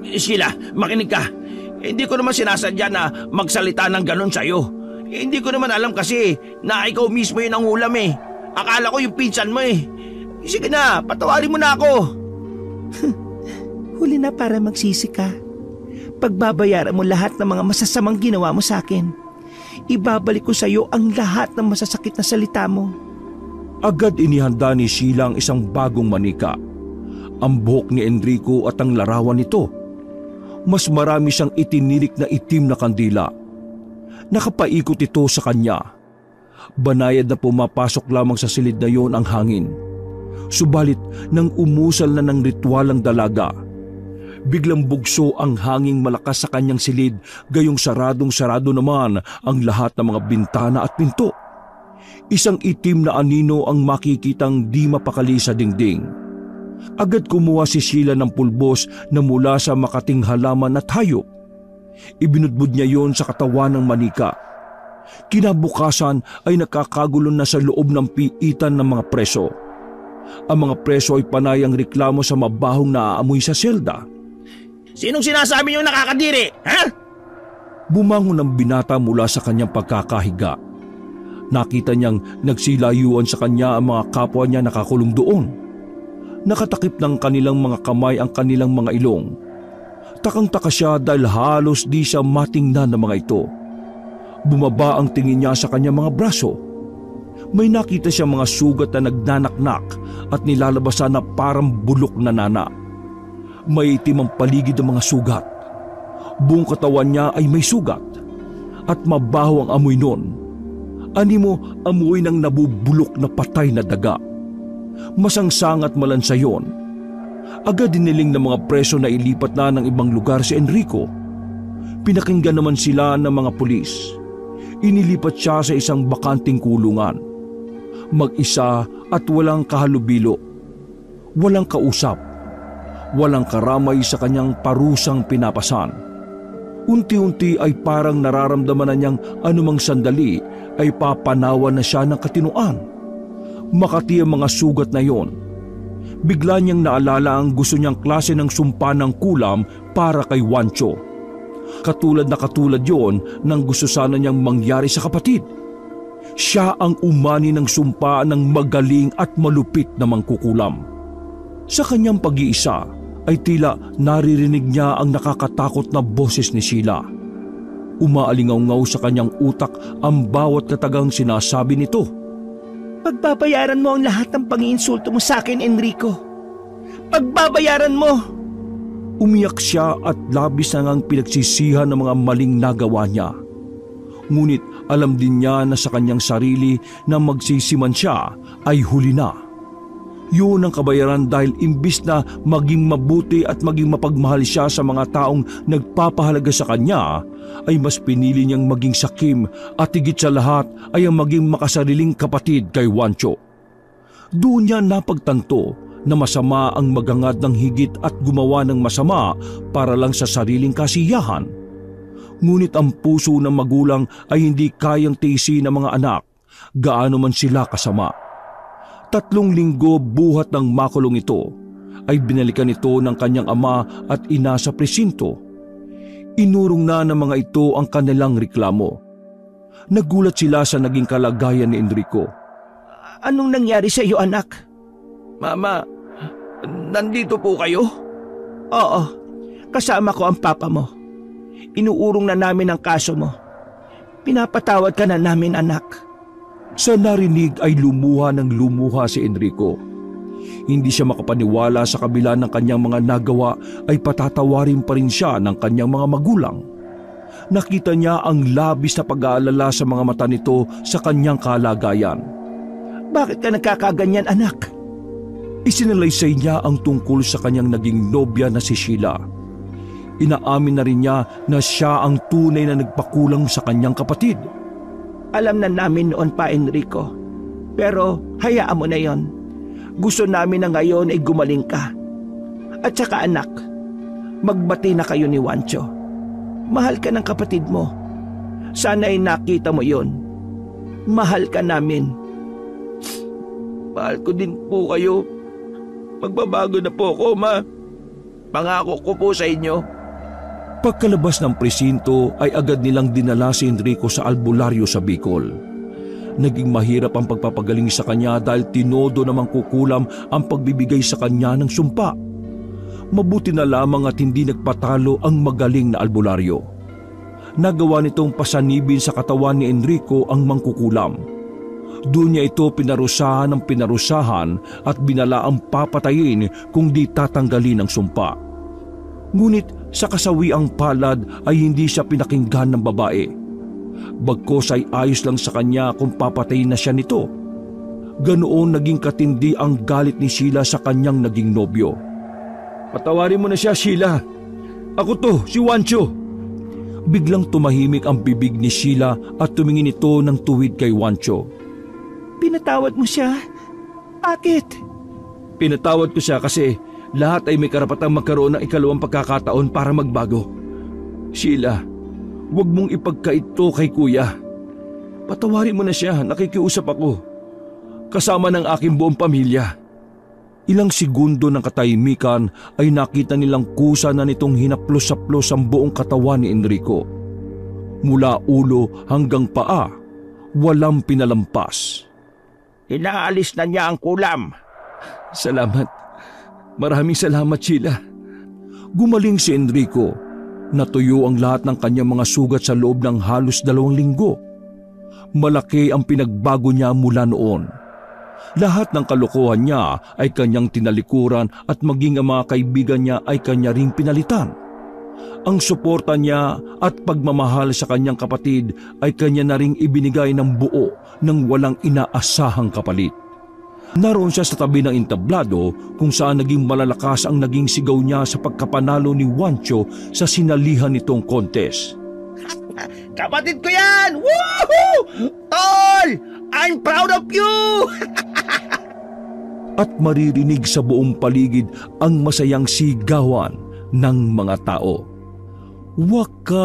Sheila, makinig ka. Hindi ko naman sinasadya na magsalita ng ganun sa'yo. Hindi ko naman alam kasi na ikaw mismo yun ang ulam eh. Akala ko yung pinsan mo eh. Sige na, patawarin mo na ako. Huli na para magsisi ka. Pagbabayaran mo lahat ng mga masasamang ginawa mo sa akin. Ibabalik ko sa iyo ang lahat ng masasakit na salita mo. Agad inihanda ni Sheila ang isang bagong manika. Ang buhok ni Enrico at ang larawan nito. Mas marami siyang itinilik na itim na kandila. Nakapaikot ito sa kanya. Banayad na pumapasok lamang sa silid na yon ang hangin. Subalit nang umusal na ng ritualang dalaga, biglang bugso ang hanging malakas sa kanyang silid, gayong saradong-sarado naman ang lahat ng mga bintana at pinto. Isang itim na anino ang makikitang di mapakali sa dingding. Agad kumuha si Sheila ng pulbos na mula sa makating halaman at hayop. Ibinudbud niya yon sa katawan ng manika. Kinabukasan ay nakakagulo na sa loob ng piitan ng mga preso. Ang mga preso ay panayang reklamo sa mabahong naaamoy sa selda. Sinong sinasabi niyo nakakadiri? Ha? Bumangon ang binata mula sa kanyang pagkakahiga. Nakita niyang nagsilayuan sa kanya ang mga kapwa niya nakakulong doon. Nakatakip ng kanilang mga kamay ang kanilang mga ilong. Takang-taka siya dahil halos di siya matingnan ng mga ito. Bumaba ang tingin niya sa kanyang mga braso. May nakita siyang mga sugat na nagnanaknak at nilalabasan na parang bulok na nana. May itim ang paligid ng mga sugat. Buong katawan niya ay may sugat at mabaho ang amoy nun. Animo amoy ng nabubulok na patay na daga. Masangsang at malansa yon. Agad diniling ng mga preso na ilipat na ng ibang lugar si Enrico. Pinakinggan naman sila ng mga pulis. Inilipat siya sa isang bakanting kulungan. Mag-isa at walang kahalubilo. Walang kausap. Walang karamay sa kanyang parusang pinapasan. Unti-unti ay parang nararamdaman na niyang anumang sandali ay papanawan na siya ng katinuan. Makati ang mga sugat na yon. Bigla niyang naalala ang gusto niyang klase ng sumpa ng kulam para kay Juancho. Katulad yon ng gusto sana niyang mangyari sa kapatid. Siya ang umani ng sumpa ng magaling at malupit na mangkukulam. Sa kanyang pag-iisa ay tila naririnig niya ang nakakatakot na boses ni Sheila. Umaalingaw-ngaw sa kanyang utak ang bawat katagang sinasabi nito. Pagbabayaran mo ang lahat ng pang-iinsulto mo sa akin, Enrico. Pagbabayaran mo! Umiyak siya at labis na ngang pinagsisihan ng mga maling nagawa niya. Ngunit alam din niya na sa kanyang sarili na magsisiman siya ay huli na. Yun ang kabayaran dahil imbis na maging mabuti at maging mapagmahal siya sa mga taong nagpapahalaga sa kanya, ay mas pinili niyang maging sakim at higit sa lahat ay ang maging makasariling kapatid kay Juancho. Doon niya napagtanto na masama ang maghangad ng higit at gumawa ng masama para lang sa sariling kasiyahan. Ngunit ang puso ng magulang ay hindi kayang tiisin ng mga anak, gaano man sila kasama. 3 linggo buhat ng makulong ito, ay binalikan ito ng kanyang ama at ina sa presinto. Inurong na ng mga ito ang kanilang reklamo. Nagulat sila sa naging kalagayan ni Enrico. Anong nangyari sa iyo, anak? Mama, nandito po kayo? Oo, kasama ko ang papa mo. Inuurong na namin ang kaso mo. Pinapatawad ka na namin, anak. Sa narinig ay lumuha ng lumuha si Enrico. Hindi siya makapaniwala sa kabila ng kanyang mga nagawa ay patatawarin pa rin siya ng kanyang mga magulang. Nakita niya ang labis na pag-aalala sa mga mata nito sa kanyang kalagayan. Bakit ka nagkakaganyan, anak? Isinalaysay niya ang tungkol sa kanyang naging nobya na si Sheila. Inaamin na rin niya na siya ang tunay na nagpakulang sa kanyang kapatid. Alam na namin noon pa, Enrico. Pero hayaan mo na yon. Gusto namin na ngayon ay gumaling ka. At saka anak, magbati na kayo ni Juancho. Mahal ka ng kapatid mo. Sana ay nakita mo yon. Mahal ka namin. Mahal ko din po kayo. Magbabago na po ako, ma. Pangako ko po sa inyo. Pagkalabas ng presinto ay agad nilang dinala si Enrico sa albularyo sa Bicol. Naging mahirap ang pagpapagaling sa kanya dahil tinodo namang kukulam ang pagbibigay sa kanya ng sumpa. Mabuti na lamang at hindi nagpatalo ang magaling na albularyo. Nagawa nitong pasanibin sa katawan ni Enrico ang mangkukulam. Doon niya ito pinarusahan ng pinarusahan at binala ang papatayin kung di tatanggalin ang sumpa. Ngunit sa kasawiang palad ay hindi siya pinakinggan ng babae. Bagkos ay ayos lang sa kanya kung papatayin na siya nito. Ganoon naging katindi ang galit ni Sheila sa kanyang naging nobyo. Patawarin mo na siya, Sheila. Ako to, si Juancho. Biglang tumahimik ang bibig ni Sheila at tumingin ito ng tuwid kay Juancho. Pinatawad mo siya? Bakit? Pinatawad ko siya kasi lahat ay may karapatang magkaroon ng ikalawang pagkakataon para magbago. Sheila, huwag mong ipagkait to kay kuya. Patawarin mo na siya, nakikiusap ako. Kasama ng aking buong pamilya. Ilang segundo ng katahimikan ay nakita nilang kusa na nitong hinaplos-saplos ang buong katawan ni Enrico. Mula ulo hanggang paa, walang pinalampas. Inaalis na niya ang kulam. Salamat. Maraming salamat, Sheila. Gumaling si Enrico. Natuyo ang lahat ng kanyang mga sugat sa loob ng halos 2 linggo. Malaki ang pinagbago niya mula noon. Lahat ng kalokohan niya ay kanyang tinalikuran at maging ang mga kaibigan niya ay kanya ring pinalitan. Ang suporta niya at pagmamahal sa kanyang kapatid ay kanya na ring ibinigay ng buo ng walang inaasahang kapalit. Naroon siya sa tabi ng entablado kung saan naging malalakas ang naging sigaw niya sa pagkapanalo ni Juancho sa sinalihan nitong kontes. Kapatid ko yan! Woohoo! Tol! I'm proud of you! At maririnig sa buong paligid ang masayang sigawan ng mga tao. Wakas!